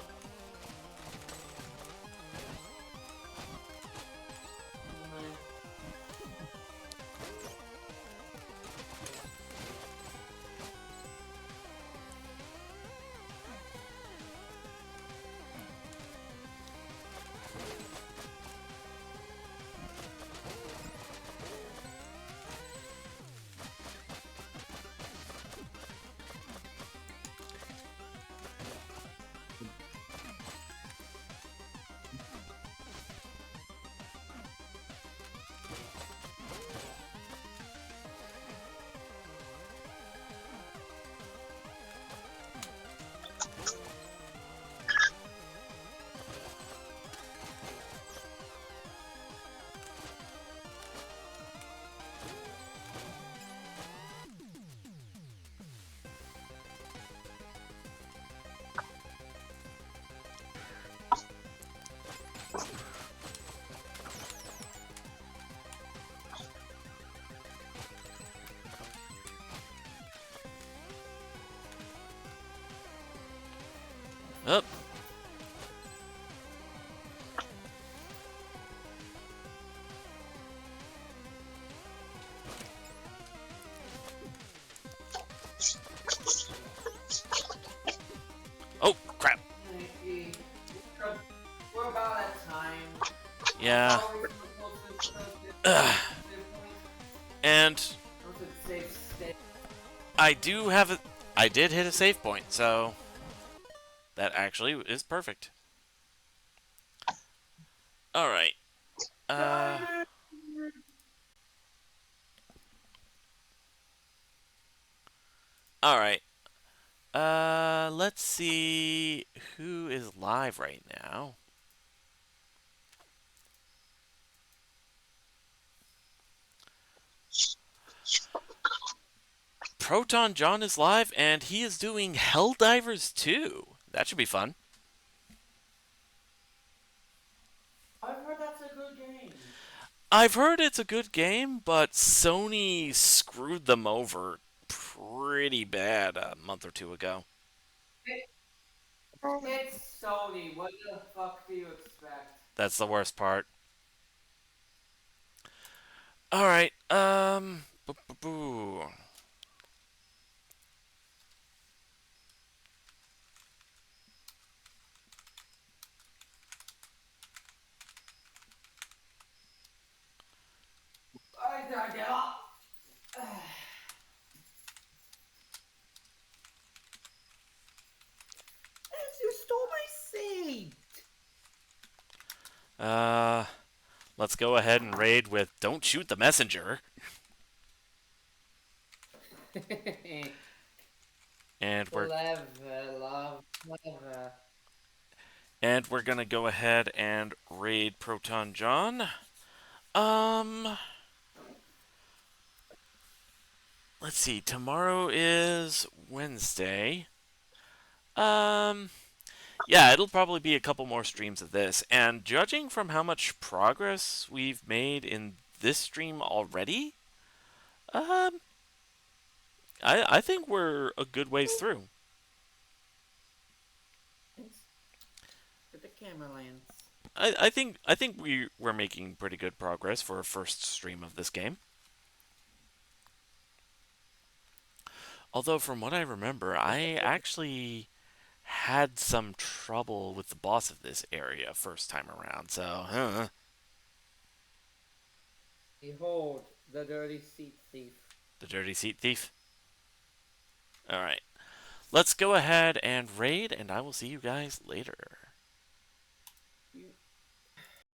Yeah. Far away from the closest, Ugh. save point. And What's a safe state? I do have a... I did hit a save point, so... That actually is perfect. Alright. Alright. Let's see who is live right now. Proton John is live, and he is doing Helldivers 2. That should be fun. I've heard that's a good game. I've heard it's a good game, but Sony screwed them over pretty bad a month or two ago. It's Sony. What the fuck do you expect? That's the worst part. Alright, boo. I gotta get up. You stole my seat. Let's go ahead and raid with Don't Shoot the Messenger. And we're Clever, love, clever. And we're gonna go ahead and raid Proton John. Let's see. Tomorrow is Wednesday. Yeah, it'll probably be a couple more streams of this. And judging from how much progress we've made in this stream already, I think we're a good ways through. For the camera lens. I think we're making pretty good progress for a first stream of this game. Although from what I remember, I actually had some trouble with the boss of this area first time around, so Behold, the dirty seat thief. The dirty seat thief. Alright. Let's go ahead and raid, and I will see you guys later.